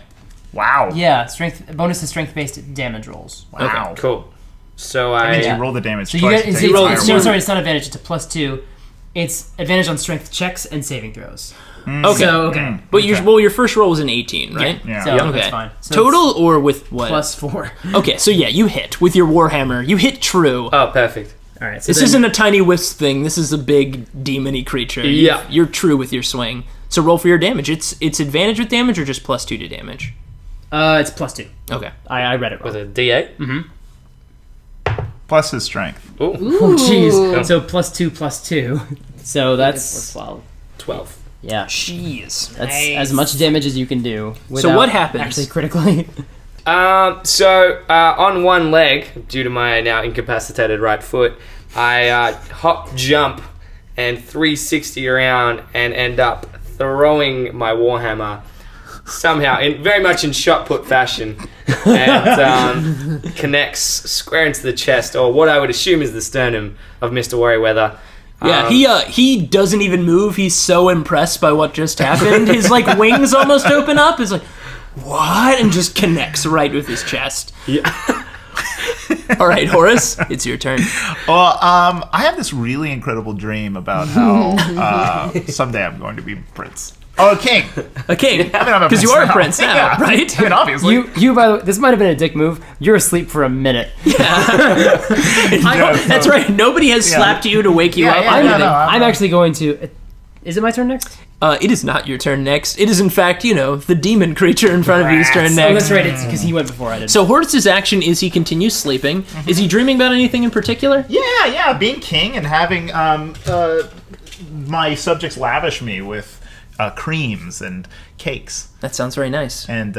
S7: Wow.
S5: Yeah, strength bonus to strength based damage rolls.
S7: Wow.
S6: Cool. So
S7: That means
S6: I
S7: you roll the damage
S5: So
S7: twice.
S5: you get
S7: to take the higher
S5: no,
S7: one.
S5: sorry, it's not advantage. It's a +2. It's advantage on strength checks and saving throws.
S2: Okay.
S5: So okay,
S2: But your first roll was an 18, right?
S7: Yeah.
S5: so
S2: Okay.
S5: that's fine. So
S2: Total or with what?
S5: it's +4.
S2: Okay, so yeah, you hit with your warhammer. You hit true.
S6: Oh, perfect.
S5: All right. So
S2: This
S5: then-
S2: isn't a tiny wisp thing. This is a big demon-y creature.
S6: Yeah.
S2: You're true with your swing. So roll for your damage. It's advantage with damage or just +2 to damage?
S5: It's +2.
S2: Okay.
S5: I read it wrong.
S6: With a D8?
S7: Plus his strength.
S6: Ooh.
S5: Oh, jeez. So +2. So that's
S4: 12.
S6: 12.
S5: yeah.
S2: Jeez.
S5: That's as much damage as you can do.
S2: So what happens?
S5: Actually, critically.
S6: So on one leg, due to my now incapacitated right foot, I hop, jump, and 360 around and end up throwing my warhammer somehow, very much in shot put fashion, and connects square into the chest, or what I would assume is the sternum of Mr. Worryweather.
S2: Yeah, he doesn't even move. He's so impressed by what just happened. His like wings almost open up. He's like, what? And just connects right with his chest.
S6: Yeah.
S2: All right, Horace, it's your turn.
S7: Well, I have this really incredible dream about how someday I'm going to be prince. Oh, a king.
S2: A king.
S7: I mean, I'm a
S2: Because you are a
S7: prince
S2: prince now,
S7: Yeah.
S2: right?
S7: I mean, obviously.
S5: You, by the way, this might have been a dick move. You're asleep for a minute.
S2: That's right. Nobody has slapped you to wake you up.
S7: yeah,
S2: or
S7: no,
S2: anything.
S7: no.
S5: I'm actually going to... Is it my turn next?
S2: It is not your turn next. It is, in fact, the demon creature in front of you's turn
S5: Oh,
S2: next.
S5: that's right. It's because he went before I did.
S2: So Horace's action is he continues sleeping. Is he dreaming about anything in particular?
S7: Yeah, being king and having my subjects lavish me with creams and cakes
S2: That sounds very nice.
S7: and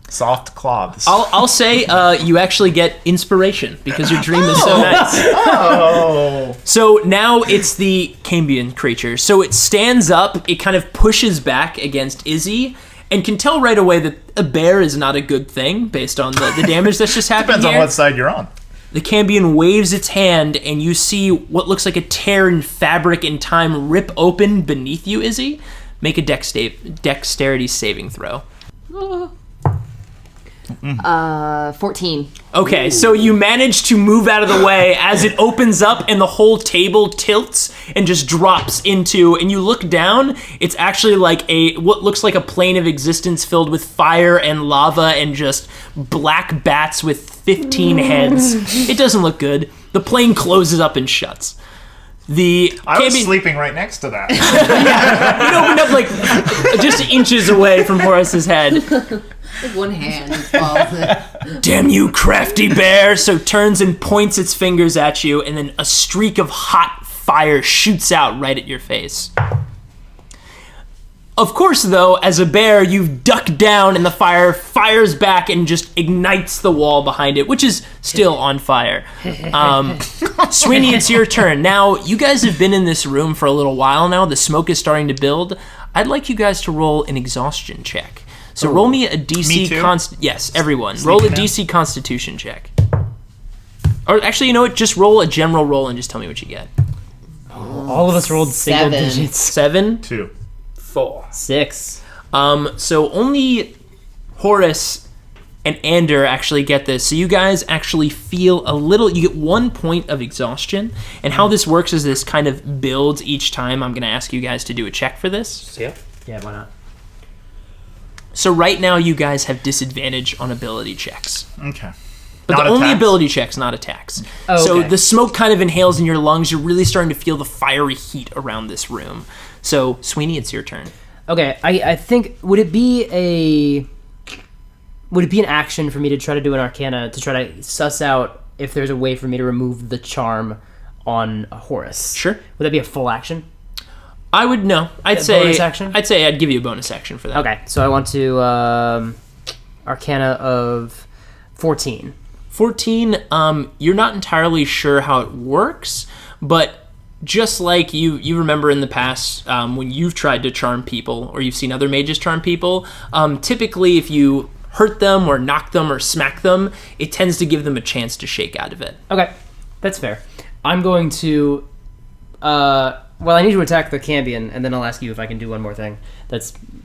S7: soft cloths.
S2: I'll say you actually get inspiration because your dream is so nice.
S7: Oh!
S2: So now it's the Cambion creature. So it stands up, it kind of pushes back against Izzy, and can tell right away that a bear is not a good thing based on the damage that's just happened
S7: Depends
S2: here.
S7: on what side you're on.
S2: The Cambion waves its hand, and you see what looks like a tear in fabric and time rip open beneath you, Izzy. Make a dexterity saving throw.
S4: 14.
S2: Okay, so you manage to move out of the way as it opens up and the whole table tilts and just drops into, and you look down, it's actually like what looks like a plane of existence filled with fire and lava and just black bats with 15 heads. It doesn't look good. The plane closes up and shuts.
S7: I was sleeping right next to that.
S2: It opened up like just inches away from Horace's head.
S4: Like one hand just falls in.
S2: Damn you, crafty bear! So turns and points its fingers at you, and then a streak of hot fire shoots out right at your face. Of course, though, as a bear, you duck down and the fire fires back and just ignites the wall behind it, which is still on fire. Sweeney, it's your turn. Now, you guys have been in this room for a little while now. The smoke is starting to build. I'd like you guys to roll an exhaustion check. So roll me a DC...
S7: Me too?
S2: Yes, everyone. Roll a DC Constitution check. Or actually, you know what? Just roll a general roll and just tell me what you get.
S5: All of us rolled single
S4: 7.
S5: digits.
S2: 7?
S7: 2.
S6: 4.
S5: 6.
S2: So only Horace and Ander actually get this. So you guys actually feel a little... You get 1 point of exhaustion. And how this works is this kind of builds each time. I'm going to ask you guys to do a check for this.
S6: Yeah.
S5: Yeah, why not?
S2: So right now you guys have disadvantage on ability checks.
S7: Okay.
S2: But
S7: Not
S2: the only
S7: attacks?
S2: ability checks, not attacks.
S5: Oh,
S2: So
S5: okay.
S2: the smoke kind of inhales in your lungs. You're really starting to feel the fiery heat around this room. So, Sweeney, it's your turn.
S5: Okay, I think would it be an action for me to try to do an Arcana to try to suss out if there's a way for me to remove the charm on Horace?
S2: Sure.
S5: Would that be a full action?
S2: I would no. I'd
S5: A
S2: say
S5: bonus action?
S2: I'd say I'd give you a bonus action for that.
S5: Okay, so I want to Arcana of 14.
S2: 14. You're not entirely sure how it works, but just like you remember in the past when you've tried to charm people or you've seen other mages charm people, typically if you hurt them or knock them or smack them, it tends to give them a chance to shake out of it.
S5: Okay, that's fair. I'm going to well, I need to attack the Cambion, and then I'll ask you if I can do one more thing. That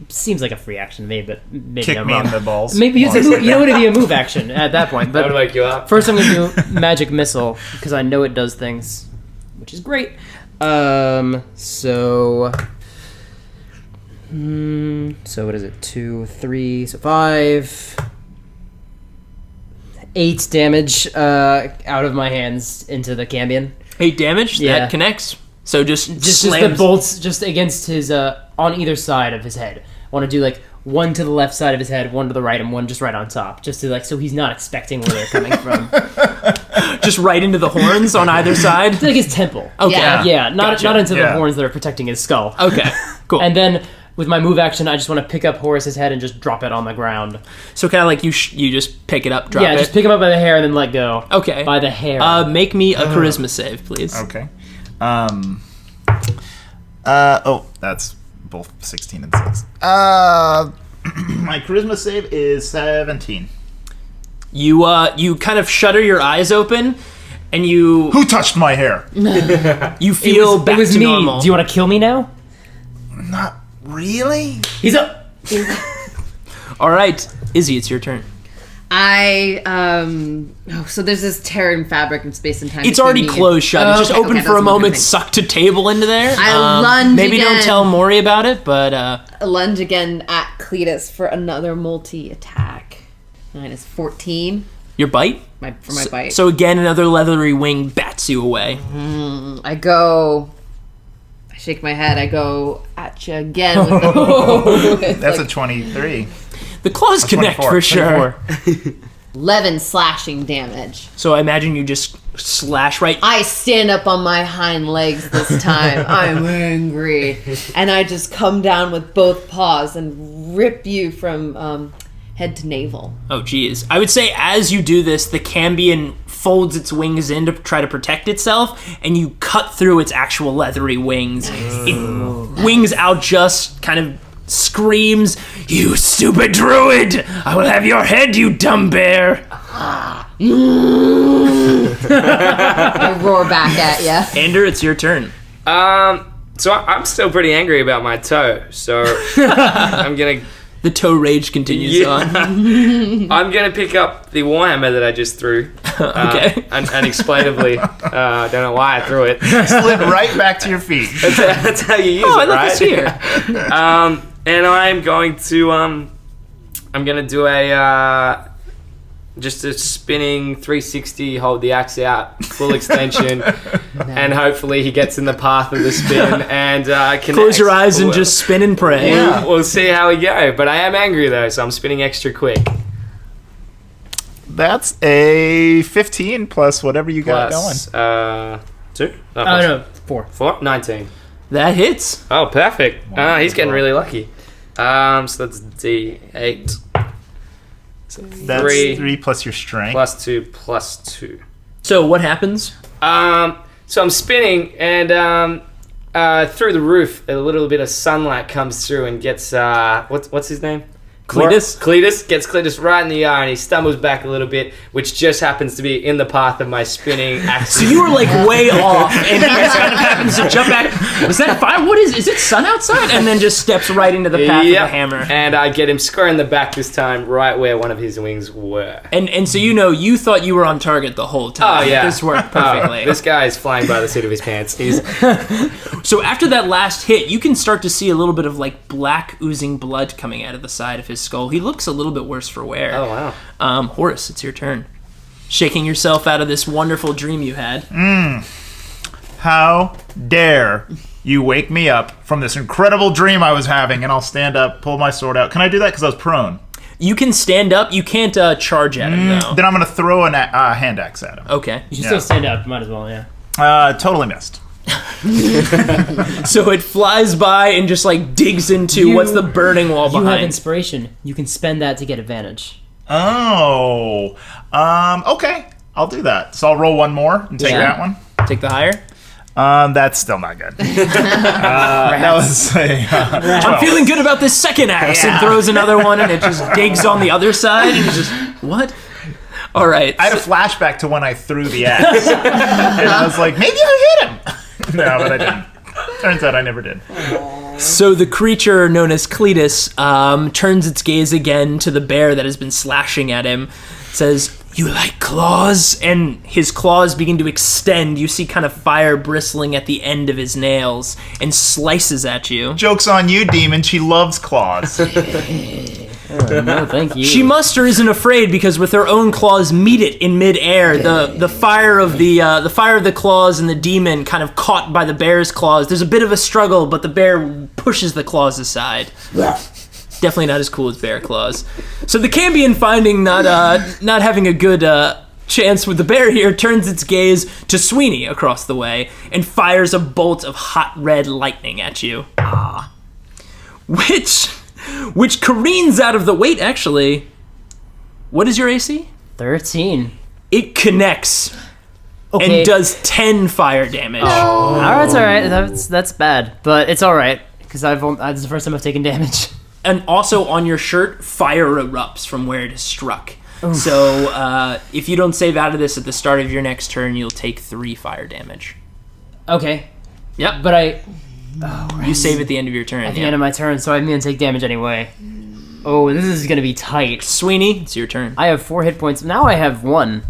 S5: seems like a free action to me, but maybe
S7: Kick
S5: I'm
S7: me
S5: wrong.
S7: in the balls.
S5: Maybe it's a move, you know what? It'd be a move action at that point.
S6: That
S5: But
S6: would wake you up.
S5: first, I'm going to do Magic Missile because I know it does things, which is great. So what is it? 2, 3, so 5, 8 damage out of my hands into the Cambion.
S2: 8 damage.
S5: Yeah.
S2: That connects. So just
S5: Just the
S2: slams.
S5: bolts just against his on either side of his head. I want to do like one to the left side of his head, one to the right, and one just right on top, just to so he's not expecting where they're coming from.
S2: Just right into the horns on either side?
S5: It's like his temple.
S2: Okay.
S5: Yeah, not into the
S7: Yeah.
S5: horns that are protecting his skull.
S2: Okay, cool.
S5: And then with my move action, I just want to pick up Horace's head and just drop it on the ground.
S2: So kind of like you just pick it up, drop it?
S5: Just pick him up by the hair and then let go.
S2: Okay.
S5: By the hair.
S2: Make me a charisma save, please.
S7: Okay. That's both 16 and 6. My charisma save is 17.
S2: You kind of shudder your eyes open, and you
S7: Who touched my hair?
S2: you feel back
S5: it was
S2: to
S5: me.
S2: normal.
S5: Do you want to kill me now?
S7: Not really.
S5: He's up.
S2: All right, Izzy, it's your turn.
S4: So there's this tear in fabric in space and time.
S2: It's
S4: between
S2: already
S4: me and-
S2: closed shut. It's just
S4: Okay,
S2: open
S4: okay,
S2: for a
S4: that's one good
S2: moment,
S4: thing.
S2: sucked a table into there.
S4: I lunge
S2: Maybe don't
S4: again.
S2: tell Maury about it, but
S4: Lunge again at Cletus for another multi-attack. Minus 14
S2: your bite?
S4: for my bite.
S2: So again, another leathery wing bats you away.
S4: I shake my head. I go at you again with the
S7: That's a 23.
S2: The claws connect
S7: 24,
S2: for sure.
S4: 11 slashing damage.
S2: So I imagine you just slash right.
S4: I stand up on my hind legs this time. I'm angry. And I just come down with both paws and rip you from head to navel.
S2: Oh, geez. I would say as you do this, the Cambion folds its wings in to try to protect itself, and you cut through its actual leathery wings. It wings out, just kind of screams, "You stupid druid! I will have your head, you dumb bear!"
S4: I roar back at you.
S2: Ander, it's your turn.
S6: So I'm still pretty angry about my toe. So I'm gonna.
S2: The toe rage continues on.
S6: I'm gonna pick up the warhammer that I just threw.
S2: Okay.
S6: Unexplainably, I don't know why I threw it.
S7: Slid right back to your feet.
S6: That's how you use
S2: Oh, I
S6: it,
S2: left
S6: right?
S2: this here.
S6: And I'm going to I'm gonna do a just a spinning 360, hold the axe out, full extension, and hopefully he gets in the path of the spin and connects.
S2: Close your eyes and just spin and pray.
S6: We'll see how we go. But I am angry though, so I'm spinning extra quick.
S7: That's a 15 plus whatever you got
S6: Plus, 2?
S5: Oh, no. 4.
S6: 4? 19.
S2: That hits.
S6: Oh, perfect. He's getting really lucky. So that's D8. So
S7: That's 3 plus your strength.
S6: plus 2 plus 2.
S2: So what happens?
S6: So I'm spinning, and through the roof, a little bit of sunlight comes through and gets what's his name?
S2: Cletus?
S6: Cletus gets Cletus right in the eye, and he stumbles back a little bit, which just happens to be in the path of my spinning axe.
S2: So you were like way off, and he just kind of happens to jump back. Was that fire? What is it sun outside? And then just steps right into the path of the hammer.
S6: And I get him square in the back this time, right where one of his wings were.
S2: And so you thought you were on target the whole time.
S6: Oh, yeah.
S2: This worked perfectly.
S6: This guy is flying by the seat of his pants. He's
S2: So after that last hit, you can start to see a little bit of like black oozing blood coming out of the side of his skull. He looks a little bit worse for wear.
S6: Oh, wow.
S2: Horace, it's your turn. Shaking yourself out of this wonderful dream you had.
S7: How dare you wake me up from this incredible dream I was having, and I'll stand up, pull my sword out. Can I do that because I was prone?
S2: You can stand up. You can't charge at him, though.
S7: Then I'm going to throw a hand axe at him.
S2: Okay.
S5: You should still stand up. Might as well, yeah.
S7: Totally missed.
S2: So it flies by and just like digs into what's the burning wall
S5: You have
S2: behind.
S5: inspiration. You can spend that to get advantage.
S7: Oh. Okay. I'll do that. So I'll roll one more and take
S2: Yeah.
S7: that one.
S2: Take the higher.
S7: That's still not good. That was a
S2: I'm
S7: 12.
S2: feeling good about this second axe, and throws another one, and it just digs on the other side, and just what? All right.
S7: I had a flashback to when I threw the axe. And I was like, maybe I hit him. No, but I didn't. Turns out I never did.
S2: So the creature known as Cletus turns its gaze again to the bear that has been slashing at him, says, "You like claws?" And his claws begin to extend. You see kind of fire bristling at the end of his nails, and slices at you.
S7: Joke's on you, demon. She loves claws.
S5: No, thank you.
S2: She muster isn't afraid because with her own claws meet it in midair. The fire of the claws and the demon kind of caught by the bear's claws. There's a bit of a struggle, but the bear pushes the claws aside. Definitely not as cool as bear claws. So the Cambion, finding not having a good chance with the bear here, turns its gaze to Sweeney across the way and fires a bolt of hot red lightning at you. Which careens out of the... Wait, actually. What is your AC?
S5: 13.
S2: It connects
S5: Okay.
S2: and does 10 fire damage.
S5: Alright, it's alright. That's bad. But it's alright. Because this is the first time I've taken damage.
S2: And also on your shirt, fire erupts from where it is struck. Oof. So if you don't save out of this at the start of your next turn, you'll take 3 fire damage.
S5: Okay.
S2: Yep.
S5: But
S2: you save at the end of your turn.
S5: At the end of my turn, so I'm going to take damage anyway. Oh, this is going to be tight.
S2: Sweeney, it's your turn.
S5: I have 4 hit points. Now I have 1.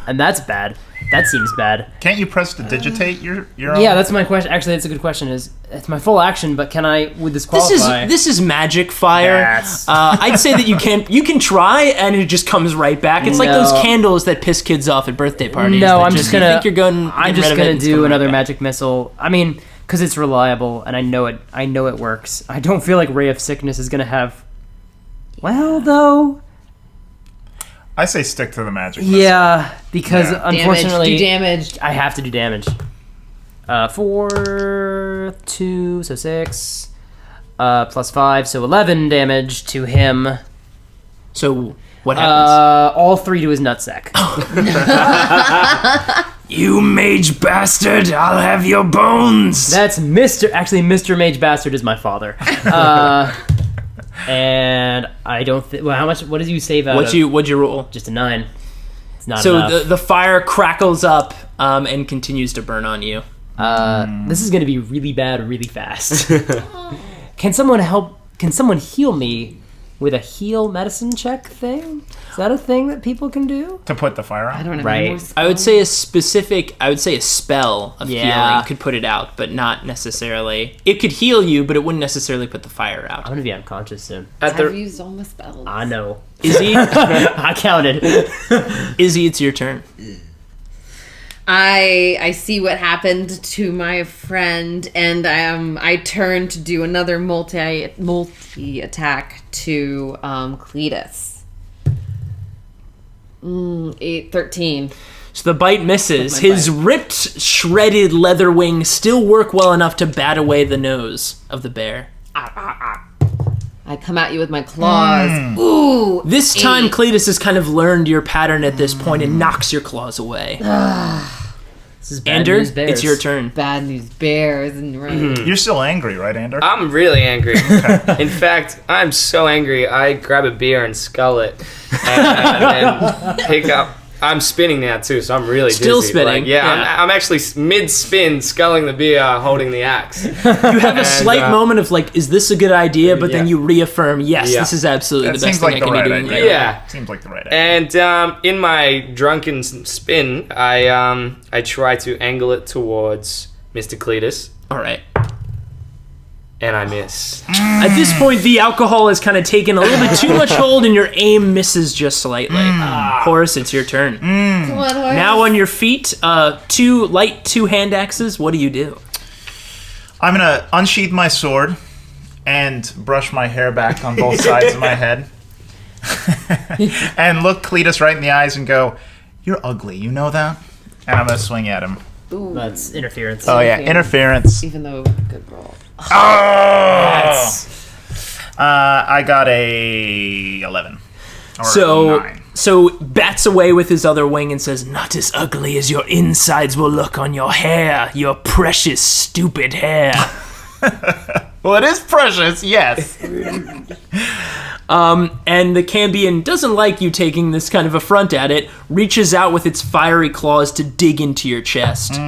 S5: And that's bad. That seems bad.
S7: Can't you press to digitate your own?
S5: Yeah, that's my question. Actually, that's a good question. It's my full action, but can I, would this qualify?
S2: This is magic fire.
S5: Yes.
S2: I'd say that you can try, and it just comes right back. It's like those candles that piss kids off at birthday parties.
S5: No,
S2: I'm just gonna
S5: do another magic missile. I mean, because it's reliable, and I know it works. I don't feel like Ray of Sickness is gonna have. Well, though.
S7: I say stick to the magic missile.
S5: Yeah, because unfortunately,
S4: do damage.
S5: I have to do damage. 4, 2, so 6, plus 5, so 11 damage to him.
S2: So what happens?
S5: All 3 to his nutsack.
S8: You mage bastard, I'll have your bones.
S5: That's Mr. Mage Bastard is my father. And I don't think. Well, how much? What did you save out?
S2: What'd you roll?
S5: Just a 9. It's not
S2: so
S5: enough.
S2: the fire crackles up and continues to burn on you.
S5: This is going to be really bad, really fast. Can someone help? Can someone heal me with a heal medicine check thing? Is that a thing that people can do?
S7: To put the fire out?
S4: I don't know.
S5: Right.
S2: I would say a spell of healing could put it out, but not necessarily. It could heal you, but it wouldn't necessarily put the fire out.
S5: I'm gonna be unconscious soon.
S4: I've used all my spells.
S5: I know.
S2: Izzy,
S5: I counted.
S2: Izzy, it's your turn.
S4: I see what happened to my friend, and I turn to do another multi attack to Cletus. 13.
S2: So the bite misses. His ripped, shredded leather wings still work well enough to bat away the nose of the bear.
S4: I come at you with my claws. Ooh!
S2: This time, Cletus has kind of learned your pattern at this point and knocks your claws away.
S5: This is bad
S2: Ander,
S5: news bears.
S2: it's your turn.
S4: Bad news bears. And
S7: You're still angry, right, Ander?
S6: I'm really angry. In fact, I'm so angry, I grab a beer and scull it. And pick up... I'm spinning now, too, so I'm really
S2: Still
S6: dizzy.
S2: spinning.
S6: Like, I'm actually mid-spin, sculling the beer, holding the axe.
S2: You have a slight moment of like, is this a good idea? But then you reaffirm, yes,
S6: Yeah.
S2: this is absolutely
S7: That
S2: the best
S7: seems like
S2: thing I
S7: the
S2: can be
S7: right
S2: doing
S7: idea.
S2: right now.
S6: Yeah.
S7: Seems like the right idea.
S6: And in my drunken spin, I try to angle it towards Mr. Cletus,
S2: All right.
S6: and I miss.
S2: At this point, the alcohol has kind of taken a little bit too much hold, and your aim misses just slightly. Horace, it's your turn.
S4: come on, Horace.
S2: Now on your feet, 2 hand axes. What do you do?
S7: I'm going to unsheath my sword and brush my hair back on both sides of my head. And look Cletus right in the eyes and go, "You're ugly, you know that?" And I'm going to swing at him.
S4: Ooh.
S5: That's interference.
S7: Oh, yeah, interference.
S4: Even though good roll.
S7: Oh! I got a 11. Or 9.
S2: So bats away with his other wing and says, "Not as ugly as your insides will look on your hair, your precious, stupid hair."
S7: Well, it is precious, yes.
S2: And the Cambion doesn't like you taking this kind of affront at it, reaches out with its fiery claws to dig into your chest.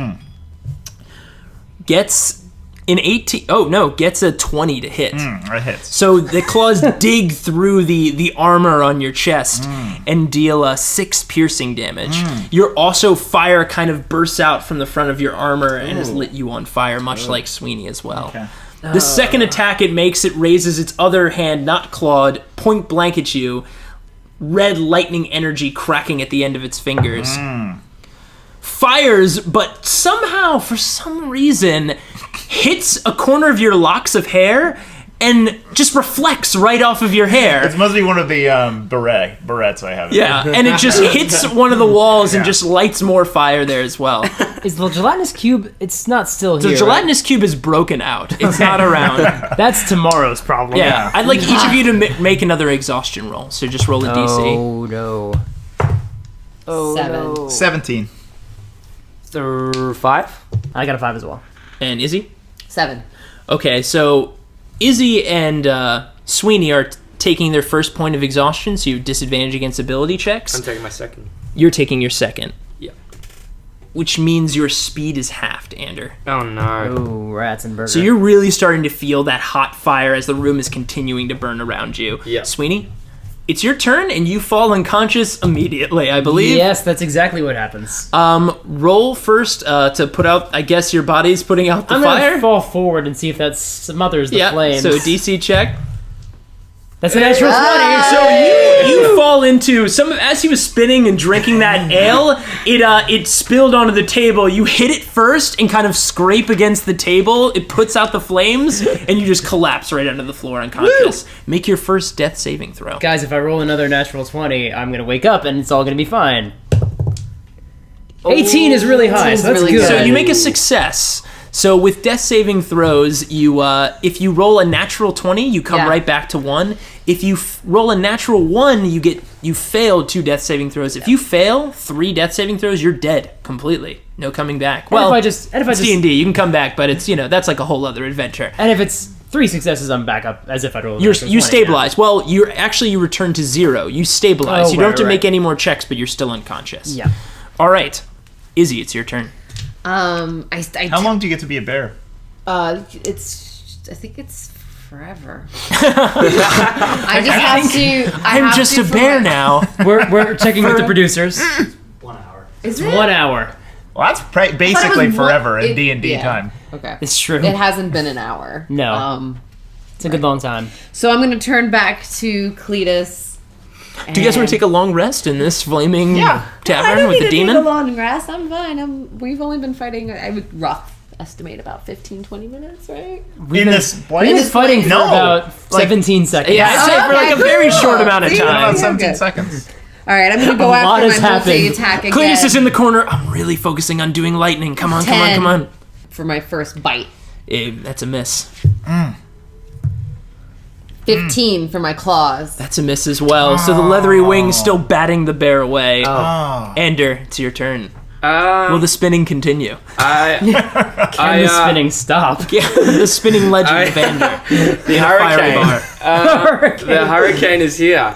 S2: Gets an 18. Oh, no, gets a 20 to hit.
S7: It hits.
S2: So the claws dig through the armor on your chest and deal 6 piercing damage. Your also fire kind of bursts out from the front of your armor and has lit you on fire, much like Sweeney as well.
S7: Okay.
S2: The second attack it makes, it raises its other hand, not clawed, point blank at you, red lightning energy cracking at the end of its fingers. Fires, but somehow, for some reason, hits a corner of your locks of hair and just reflects right off of your hair.
S7: It must be one of the berets I have.
S2: Yeah, and it just hits one of the walls and just lights more fire there as well.
S5: Is the gelatinous cube? It's not still
S2: The
S5: here.
S2: gelatinous cube is broken out. It's not around.
S5: That's tomorrow's problem.
S2: Yeah, I'd like each of you to make another exhaustion roll. So just roll a DC.
S5: Oh no. Oh
S4: 7.
S5: no.
S7: 17.
S6: 5.
S5: I got a 5 as well.
S2: And Izzy?
S4: 7.
S2: Okay, so Izzy and Sweeney are taking their first point of exhaustion, so you have disadvantage against ability checks.
S6: I'm taking my second.
S2: You're taking your second.
S6: Yeah.
S2: Which means your speed is halved, Ander.
S6: Oh no.
S5: Ooh, rats and burgers.
S2: So you're really starting to feel that hot fire as the room is continuing to burn around you.
S6: Yeah.
S2: Sweeney, it's your turn, and you fall unconscious immediately, I believe.
S5: Yes, that's exactly what happens.
S2: Roll first to put out, I guess your body's putting out the
S5: I'm
S2: fire.
S5: gonna fall forward and see if that smothers the
S2: Yeah,
S5: flames.
S2: so DC check.
S5: That's a natural 20.
S2: So you fall into as he was spinning and drinking that ale, it spilled onto the table. You hit it first and kind of scrape against the table. It puts out the flames, and you just collapse right onto the floor unconscious. Make your first death saving throw.
S5: Guys, if I roll another natural 20, I'm gonna wake up and it's all gonna be fine. 18 is really high, so that's
S4: really
S5: good.
S4: good.
S2: So you make a success. So with death saving throws, you if you roll a natural 20, you come right back to 1. If you roll a natural 1, you fail 2 death saving throws. If you fail 3 death saving throws, you're dead completely. No coming back.
S5: And if I just
S2: D&D, you can come back, but it's that's like a whole other adventure.
S5: And if it's 3 successes, I'm back up as if I rolled.
S2: You stabilize. Well, you return to 0. You stabilize.
S5: Oh,
S2: you don't have to
S5: right.
S2: make any more checks, but you're still unconscious.
S5: Yeah.
S2: All right, Izzy, it's your turn.
S7: How long do you get to be a bear?
S4: I think it's forever. I just have to.
S2: I'm just a bear now.
S5: We're checking with the producers.
S6: 1 hour.
S4: Is
S5: It's
S4: it?
S5: 1 hour.
S7: Well, that's basically
S4: was
S7: forever in
S4: it-
S7: D&D
S4: yeah.
S7: time.
S4: Okay.
S5: It's true.
S4: It hasn't been an hour.
S5: No. It's a good long time.
S4: So I'm going to turn back to Cletus.
S2: Do you guys want to take a long rest in this flaming tavern with the demon?
S4: Take a long rest. I'm fine. We've only been fighting. I would rough estimate about 15-20 minutes, right?
S7: In this
S5: We've
S7: place?
S5: been fighting for
S7: No.
S5: about 17 seconds.
S2: Yeah, I'd say for like a very short amount of
S4: See?
S2: time.
S7: About
S4: Yeah,
S7: 17
S4: good.
S7: seconds.
S4: All right, I'm going to go
S5: A
S4: after
S5: lot
S4: my
S5: has happened.
S4: multi-attack again.
S2: Cletus is in the corner. I'm really focusing on doing lightning. Come on, come on,
S4: 10.
S2: come on.
S4: for my first bite.
S2: That's a miss.
S4: 15 for my claws.
S2: That's a miss as well. So the leathery wing's still batting the bear away.
S7: Oh.
S2: Ender, it's your turn. Will the spinning continue?
S5: Can the spinning stop?
S2: Yeah, the spinning legend of Ender.
S6: The
S2: Fiery bar.
S6: hurricane. The hurricane is here.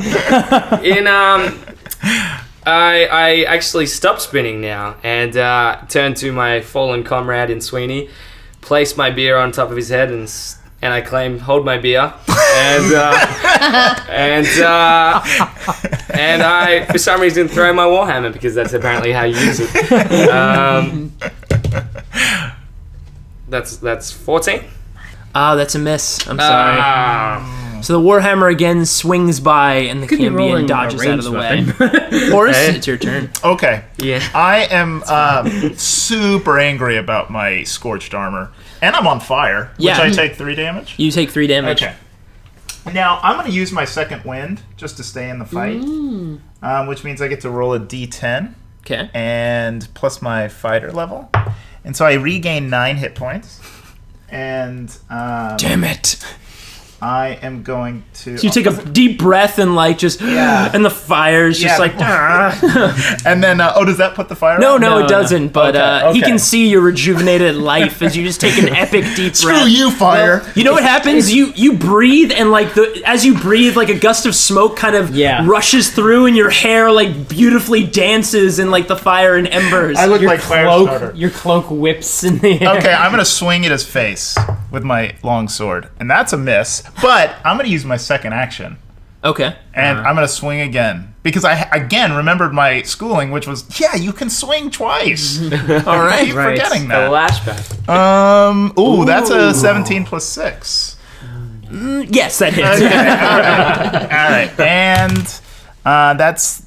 S6: I actually stopped spinning now and turned to my fallen comrade in Sweeney, placed my beer on top of his head, and I claimed, "Hold my beer," and I, for some reason, throw my warhammer because that's apparently how you use it. That's 14.
S2: Oh, that's a miss. I'm sorry. So the warhammer again swings by, and the
S5: Could be
S2: Cambion
S5: rolling
S2: dodges
S5: a
S2: out of the way.
S5: ranged
S2: Horace,
S6: Hey.
S2: it's your turn.
S7: Okay.
S6: Yeah.
S7: I am super angry about my scorched armor. And I'm on fire,
S2: Yeah.
S7: which I take 3 damage.
S2: You take 3 damage.
S7: Okay. Now, I'm going to use my second wind just to stay in the fight, which means I get to roll a d10
S2: Okay.
S7: and plus my fighter level. And so I regain 9 hit points. And
S2: Damn it.
S7: I am going to...
S2: So you take a deep breath and like just, and the fire's just
S7: Yeah.
S2: like,
S7: And then, does that put the fire
S2: no,
S7: out?
S2: no, it doesn't. But he
S7: okay.
S2: can see your rejuvenated life as you just take an epic deep
S7: Screw
S2: breath.
S7: you, fire!
S2: You know what happens? You breathe, and like as you breathe, like a gust of smoke kind of rushes through, and your hair like beautifully dances in like the fire and embers.
S7: I look like Firestarter.
S5: Your cloak whips in the air.
S7: Okay, I'm going to swing at his face with my long sword. And that's a miss. But I'm going to use my second action.
S2: Okay.
S7: And I'm going to swing again. Because I, again, remembered my schooling, which was, you can swing twice.
S2: All right.
S7: I keep forgetting
S6: The
S7: that.
S6: lashback.
S7: Ooh, that's a 17 plus 6.
S2: Yes, that hits.
S7: All right. And that's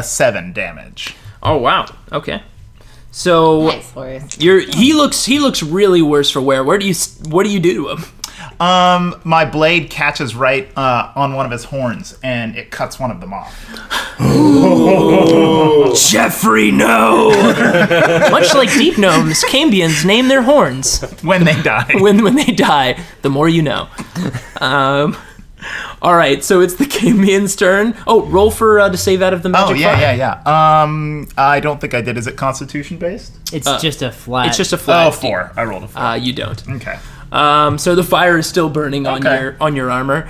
S7: 7 damage.
S2: Oh wow. Okay. So
S4: Nice, Horace.
S2: he looks really worse for wear. What do you do to him?
S7: My blade catches right on one of his horns, and it cuts one of them off.
S2: Jeffrey, no! Much like deep gnomes, Cambians name their horns.
S7: When they die.
S2: When they die, the more you know. All right, so it's the Cambian's turn. Oh, roll for to save out of the magic fire.
S7: Yeah. I don't think I did. Is it Constitution based?
S5: It's just a flat.
S2: It's just a flat.
S7: Oh, 4. I rolled a 4.
S2: You don't.
S7: Okay.
S2: So the fire is still burning on your armor.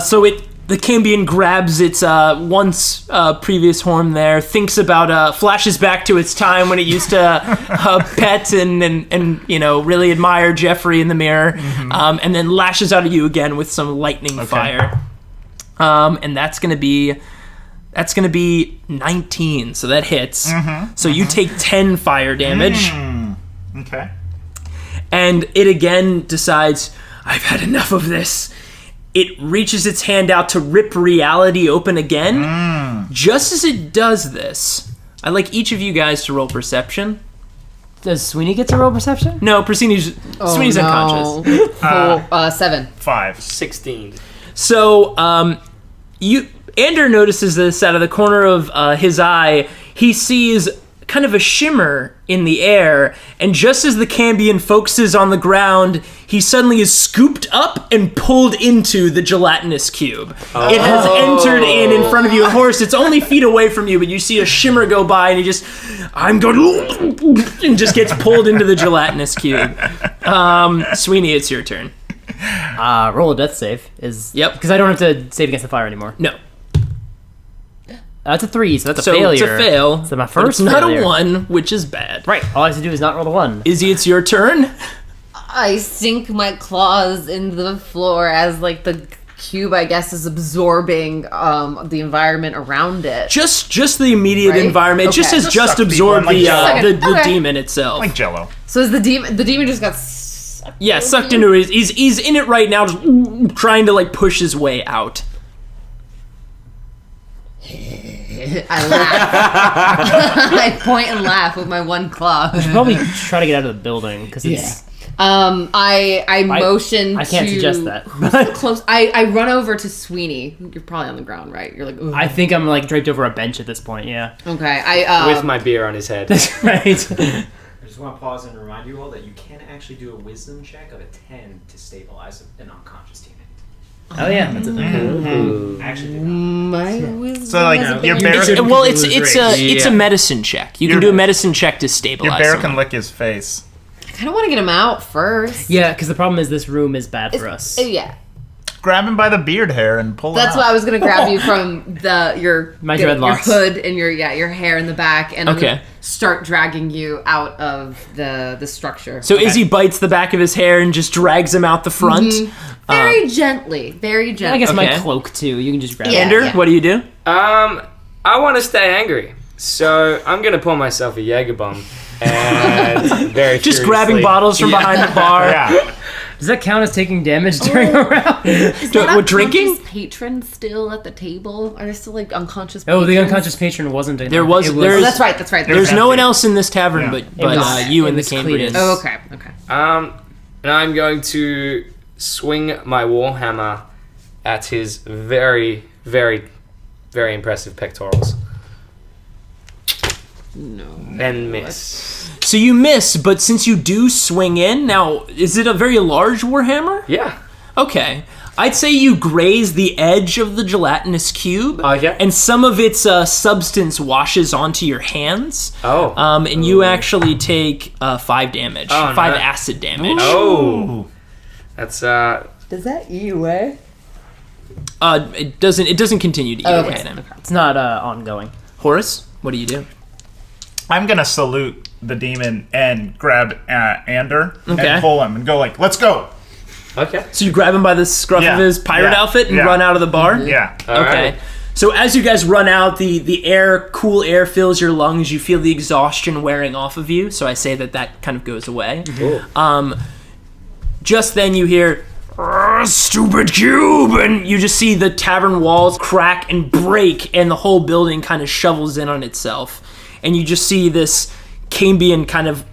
S2: So the Cambian grabs its once previous horn there, thinks about flashes back to its time when it used to pet and really admire Jeffrey in the mirror, and then lashes out at you again with some lightning fire. And that's gonna be 19, so that hits. So you take 10 fire damage.
S7: Okay.
S2: And it again decides, I've had enough of this. It reaches its hand out to rip reality open again. Just as it does this, I'd like each of you guys to roll perception.
S5: Does Sweeney get to roll perception?
S2: No, Sweeney's unconscious.
S4: 7.
S7: 5.
S6: 16.
S2: So, Ander notices this out of the corner of his eye. He sees kind of a shimmer in the air, and just as the Cambian focuses on the ground, he suddenly is scooped up and pulled into the gelatinous cube. It has entered in front of you. And Horace, it's only feet away from you, but you see a shimmer go by, and I'm going, and just gets pulled into the gelatinous cube. Sweeney, it's your turn.
S5: Roll a death save.
S2: Yep.
S5: Because I don't have to save against the fire anymore.
S2: No.
S5: That's a 3, so that's a
S2: So
S5: failure.
S2: it's a fail.
S5: So my
S2: but
S5: first
S2: it's not
S5: failure.
S2: a 1, which is bad.
S5: Right. All I have to do is not roll the 1.
S2: Izzy, it's your turn.
S4: I sink my claws into the floor as like the cube, I guess, is absorbing the environment around it.
S2: Just the immediate
S4: Right?
S2: environment. It just
S4: Okay.
S2: has
S7: Just
S2: just
S7: suck
S2: absorbed
S7: people in like
S2: the
S4: Jello. Okay.
S2: demon itself.
S7: Like Jello.
S4: So is the demon just got sucked?
S2: Yeah, sucked into it. He's in it right now, just trying to like push his way out.
S4: I laugh. I point and laugh with my one claw.
S5: Probably try to get out of the building because it's.
S4: I motion.
S5: I can't
S4: to
S5: suggest that.
S4: Close. I run over to Sweeney. You're probably on the ground, right? You're like, ooh.
S5: I think I'm like draped over a bench at this point. Yeah.
S4: Okay.
S6: With my beer on his head.
S5: That's right.
S9: I just want to pause and remind you all that you can actually do a wisdom check of a 10 to stabilize an unconscious teammate.
S5: Oh yeah, that's a thing.
S9: I actually did not.
S4: My wisdom.
S7: So, like,
S4: is a
S7: your
S4: big-
S7: bear-
S2: It's a medicine check. You can do a medicine check to
S7: Your
S2: stabilize
S7: bear
S2: someone.
S7: can lick his face.
S4: I kind of want to get him out first.
S5: Yeah, because the problem is this room is bad for us.
S4: Yeah.
S7: Grab him by the beard hair and pull him
S4: That's
S7: out.
S4: why I was gonna grab you from your
S5: dreadlocks.
S4: hood and your hair in the back, and I'm
S2: Okay.
S4: gonna start dragging you out of the structure.
S2: So Izzy bites the back of his hair and just drags him out the front.
S4: Very gently, very gently.
S5: I guess my
S2: Okay.
S5: cloak too. You can just grab
S4: Yeah.
S5: it.
S2: Ander, what do you do?
S6: I want to stay angry, so I'm gonna pour myself a Jaeger bomb and very
S2: Just
S6: furiously-
S2: grabbing bottles from behind the bar.
S7: Yeah.
S5: Does that count as taking damage during a round?
S2: What, drinking?
S4: Patron still at the table? Are there still like unconscious?
S5: Oh, the
S4: patrons?
S5: unconscious patron wasn't.
S2: There was-
S5: It
S2: there
S4: Oh,
S2: is-
S4: that's right. That's right.
S2: There's no one
S7: empty.
S2: else in this tavern
S7: Yeah.
S2: but
S5: was-
S2: you
S5: it
S2: and the
S5: was
S2: Cambrians.
S5: Cletus.
S4: Oh, okay. Okay.
S6: And I'm going to swing my warhammer at his very, very, very impressive pectorals.
S4: No.
S6: And miss.
S2: So you miss, but since you do swing in, now, is it a very large warhammer?
S6: Yeah.
S2: Okay. I'd say you graze the edge of the gelatinous cube,
S6: Okay.
S2: and some of its substance washes onto your hands.
S6: Oh.
S2: And you actually take 5 damage.
S6: Oh,
S2: 5
S6: no.
S2: acid damage.
S6: Oh. That's
S4: Does that eat away?
S2: It doesn't continue to eat away at him.
S5: It's not ongoing.
S2: Horace, what do you do?
S7: I'm going to salute the demon and grab Ander
S2: Okay.
S7: and pull him and go like, let's go.
S6: okay.
S2: So you grab him by the scruff
S7: Yeah.
S2: of his pirate
S7: Yeah.
S2: outfit and
S7: Yeah.
S2: run out of the bar?
S7: Yeah.
S2: Okay.
S6: Alright.
S2: So as you guys run out, the cool air fills your lungs. You feel the exhaustion wearing off of you. So I say that kind of goes away. Just then you hear, stupid cube, and you just see the tavern walls crack and break, and the whole building kind of shovels in on itself. And you just see this Cambian kind of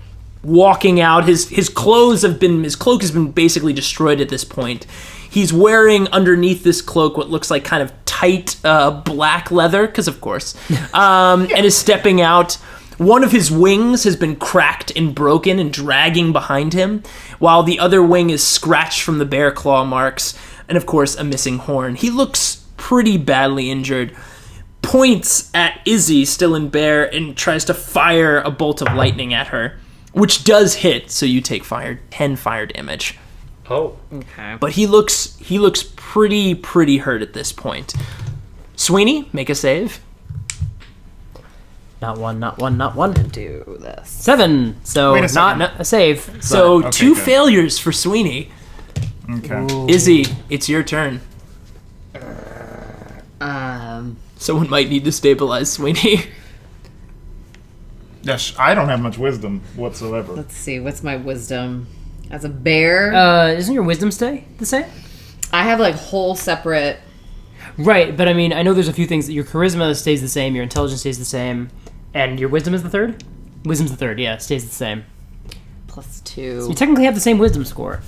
S2: walking out. His clothes his cloak has been basically destroyed at this point. He's wearing underneath this cloak what looks like kind of tight black leather, because of course, and is stepping out. One of his wings has been cracked and broken and dragging behind him, while the other wing is scratched from the bear claw marks, and of course a missing horn. He looks pretty badly injured, points at Izzy, still in bear, and tries to fire a bolt of lightning at her, which does hit, so you take 10 fire damage.
S6: Oh.
S4: Okay.
S2: But he looks pretty hurt at this point. Sweeney, make a save.
S5: Not one.
S4: Do this.
S5: 7. So
S7: Wait a second.
S5: not a save.
S2: So
S7: okay,
S2: 2
S7: good.
S2: failures for Sweeney.
S7: Okay.
S2: Izzy, it's your turn. Someone might need to stabilize Sweeney.
S7: Yes, I don't have much wisdom whatsoever.
S4: Let's see. What's my wisdom? As a bear,
S5: Isn't your wisdom stay the same?
S4: I have like whole separate.
S5: Right, but I mean, I know there's a few things that your charisma stays the same, your intelligence stays the same, and your wisdom is the third? Wisdom's the third, yeah, it stays the same.
S4: +2.
S5: So you technically have the same wisdom score.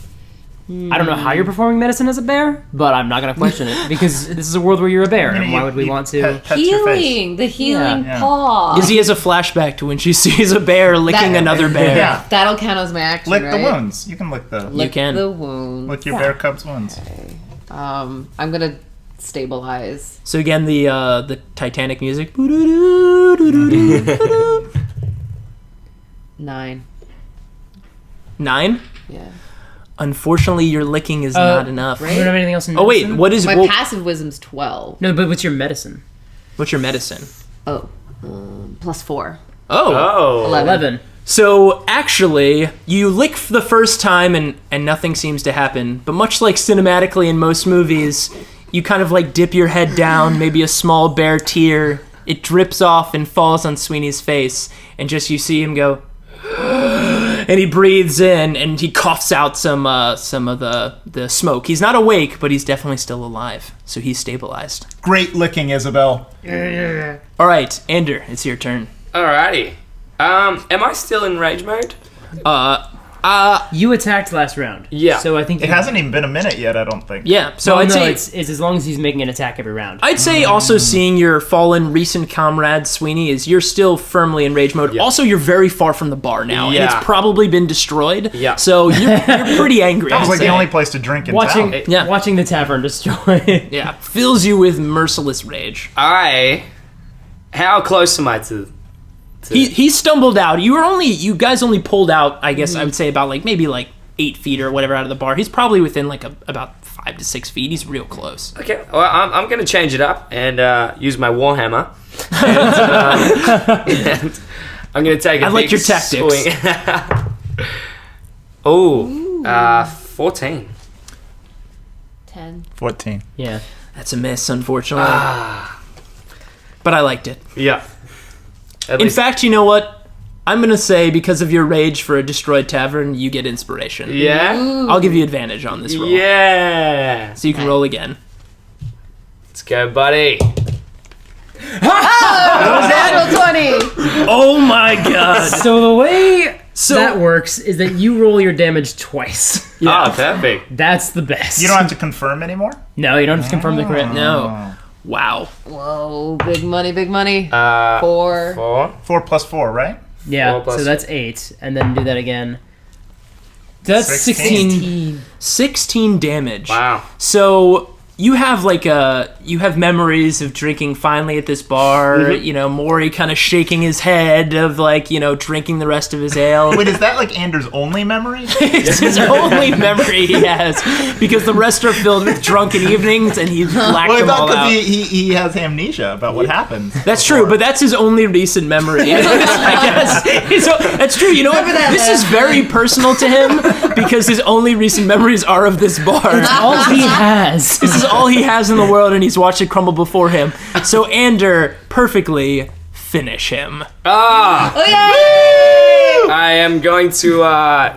S5: I don't know how you're performing medicine as a bear, but I'm not going to question it, because this is a world where you're a bear, and why would we want to...
S7: Pet your face.
S4: Healing, the healing
S7: Yeah.
S4: paw.
S2: Izzy has a flashback to when she sees a bear licking another bear.
S7: Yeah.
S4: That'll count as my action,
S7: Lick
S4: right?
S7: the wounds. You can lick the
S4: Lick
S2: can.
S4: the wound.
S7: lick your bear cub's wounds.
S4: I'm gonna stabilize.
S2: So again, the Titanic music.
S4: 9.
S2: 9.
S4: Yeah.
S2: Unfortunately, your licking is not enough.
S5: You don't have anything else in
S2: Oh wait,
S5: medicine?
S2: what is
S4: My
S2: well,
S4: passive wisdom's 12.
S5: No, but what's your medicine?
S2: what's your medicine?
S4: Oh, +4.
S2: Oh.
S6: Oh.
S5: 11.
S2: So actually, you lick for the first time and nothing seems to happen. But much like cinematically in most movies, you kind of like dip your head down, maybe a small bear tear. It drips off and falls on Sweeney's face, and just you see him go, and he breathes in and he coughs out some of the smoke. He's not awake, but he's definitely still alive. So he's stabilized.
S7: Great licking, Ysabel.
S2: All right, Ander, it's your turn.
S6: Alrighty. Am I still in rage mode?
S5: You attacked last round.
S6: Yeah.
S5: So I think
S7: It hasn't even been a minute yet, I don't think.
S2: Yeah. So
S5: So
S2: I'd say
S5: it's as long as he's making an attack every round.
S2: I'd say also seeing your fallen recent comrade Sweeney is you're still firmly in rage mode.
S6: Yeah.
S2: Also, you're very far from the bar now, and
S6: Yeah.
S2: it's probably been destroyed.
S6: Yeah.
S2: So you're pretty angry.
S7: That was
S2: I'd
S7: like the
S2: say.
S7: only place to drink in
S5: watching
S7: town.
S2: Yeah.
S5: watching the tavern destroyed.
S2: Yeah, fills you with merciless rage.
S6: How close am I to...
S2: He stumbled out. You guys only pulled out, I guess I would say about maybe 8 feet or whatever out of the bar. He's probably within about 5 to 6 feet. He's real close.
S6: Okay, well, I'm going to change it up and use my warhammer. And I'm going to take a
S2: I like
S6: big
S2: your tactics.
S6: swing. Oh, 14.
S4: 10.
S7: 14.
S5: Yeah.
S2: That's a miss, unfortunately. But I liked it.
S6: Yeah. At
S2: In
S6: least-
S2: fact, you know what? I'm going to say because of your rage for a destroyed tavern, you get inspiration.
S6: Yeah?
S2: I'll give you advantage on this roll.
S6: Yeah.
S2: So you can roll again.
S6: Let's go, buddy.
S4: Natural 20.
S2: Oh my god.
S5: So the way that works is that you roll your damage twice.
S6: Oh, perfect.
S5: That's the best.
S7: You don't have to confirm anymore?
S5: No, you don't have to confirm the crit.
S2: No. Wow.
S4: Whoa, big money, big money. 4.
S6: 4.
S7: 4 plus 4, right?
S5: Yeah,
S6: 4 plus-
S5: so that's 8, and then do that again. That's
S7: 16.
S5: 16.
S2: 16 damage.
S6: Wow.
S2: So you have you have memories of drinking finally at this bar, Maury kind of shaking his head of drinking the rest of his ale.
S7: Wait, is that Anders' only memory?
S2: It's his only memory he has because the rest are filled with drunken evenings and he's blacked
S7: Well, I
S2: them all
S7: thought
S2: out.
S7: because he has amnesia about what happened.
S2: That's true, but that's his only recent memory. I guess. That's true. You know what? This is very personal to him because his only recent memories are of this bar.
S5: All he has.
S2: This is all he has in the world, and he's watched it crumble before him. So Ander, perfectly finish him.
S6: Ah!
S4: Oh, yay!
S6: I am going to, well,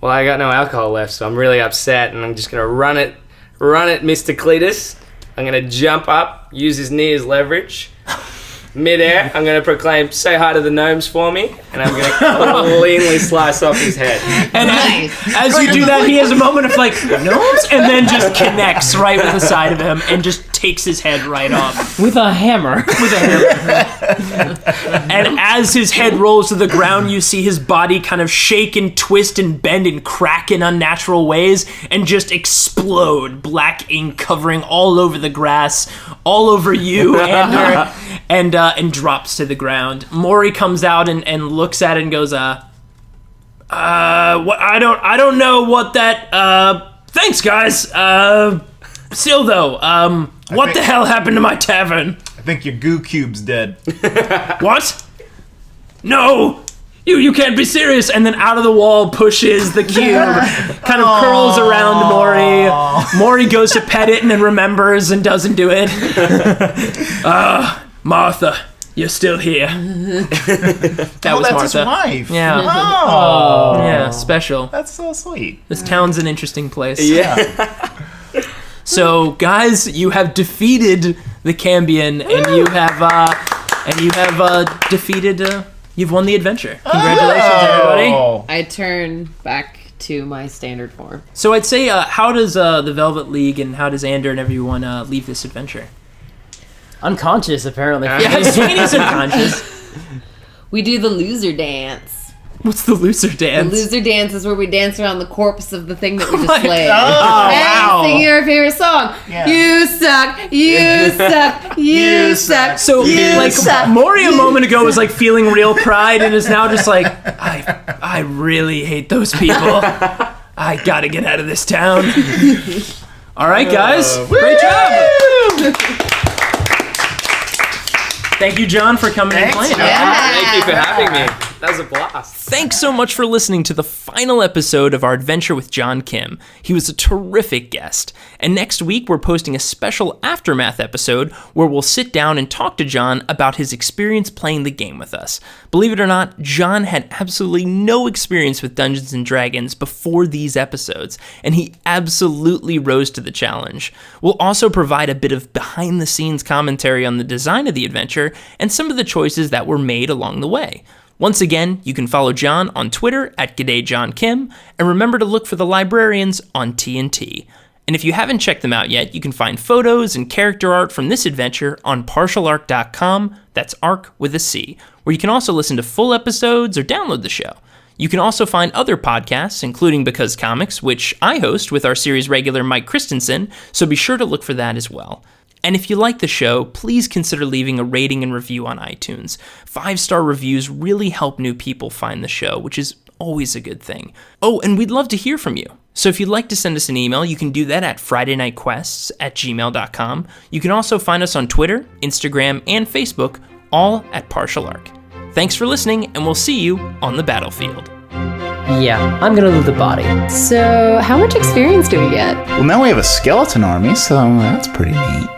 S6: I got no alcohol left, so I'm really upset, and I'm just going to run it, Mr. Cletus. I'm going to jump up, use his knee as leverage, Midair, I'm going to proclaim, say hi to the gnomes for me, and I'm going to cleanly slice off his head.
S2: And as you do that, he has a moment of like, gnomes? And then just connects right with the side of him and just takes his head right off.
S5: With a hammer.
S2: And as his head rolls to the ground, you see his body kind of shake and twist and bend and crack in unnatural ways and just explode, black ink covering all over the grass, all over you, Ander, and drops to the ground. Maury comes out and looks at it and goes, what, I don't know what that, thanks guys, still though, what the hell happened to my tavern?
S7: I think your goo cube's dead.
S2: What? No! You can't be serious! And then out of the wall pushes the cube, kind of curls around Maury. Maury goes to pet it and then remembers and doesn't do it. Martha, you're still here. That was
S7: that's
S2: Martha.
S7: his wife.
S2: Yeah.
S7: Oh.
S2: Yeah, special.
S7: That's so sweet.
S2: This town's an interesting place.
S6: Yeah.
S2: So, guys, you have defeated the Cambion, and you have defeated. You've won the adventure. Congratulations, everybody!
S4: I turn back to my standard form.
S2: So, I'd say, how does the Velvet League and how does Ander and everyone leave this adventure?
S5: Unconscious, apparently.
S2: Yeah, Sweeney's unconscious.
S4: We do the loser dance.
S2: What's the loser dance?
S4: The loser dance is where we dance around the corpse of the thing that we just slayed.
S2: wow.
S4: And sing your favorite song.
S7: Yeah.
S4: You suck, you suck, you suck.
S2: So, like, Maury a moment ago was, like, feeling real pride and is now just like, I really hate those people. I gotta get out of this town. All right, guys. Great job. Thank you, John, for coming and playing.
S6: Thank you for having me. That was a blast.
S2: Thanks so much for listening to the final episode of our adventure with John Kim. He was a terrific guest. And next week, we're posting a special Aftermath episode where we'll sit down and talk to John about his experience playing the game with us. Believe it or not, John had absolutely no experience with Dungeons & Dragons before these episodes, and he absolutely rose to the challenge. We'll also provide a bit of behind-the-scenes commentary on the design of the adventure and some of the choices that were made along the way. Once again, you can follow John on Twitter at G'dayJohnKim, and remember to look for the Librarians on TNT. And if you haven't checked them out yet, you can find photos and character art from this adventure on partialarc.com, that's arc with a C, where you can also listen to full episodes or download the show. You can also find other podcasts, including Because Comics, which I host with our series regular Mike Christensen, so be sure to look for that as well. And if you like the show, please consider leaving a rating and review on iTunes. 5-star reviews really help new people find the show, which is always a good thing. Oh, and we'd love to hear from you. So if you'd like to send us an email, you can do that at fridaynightquests@gmail.com. You can also find us on Twitter, Instagram, and Facebook, all at Partial Arc. Thanks for listening, and we'll see you on the battlefield.
S5: Yeah, I'm gonna loot the body.
S10: So, how much experience do we get?
S7: Well, now we have a skeleton army, so that's pretty neat.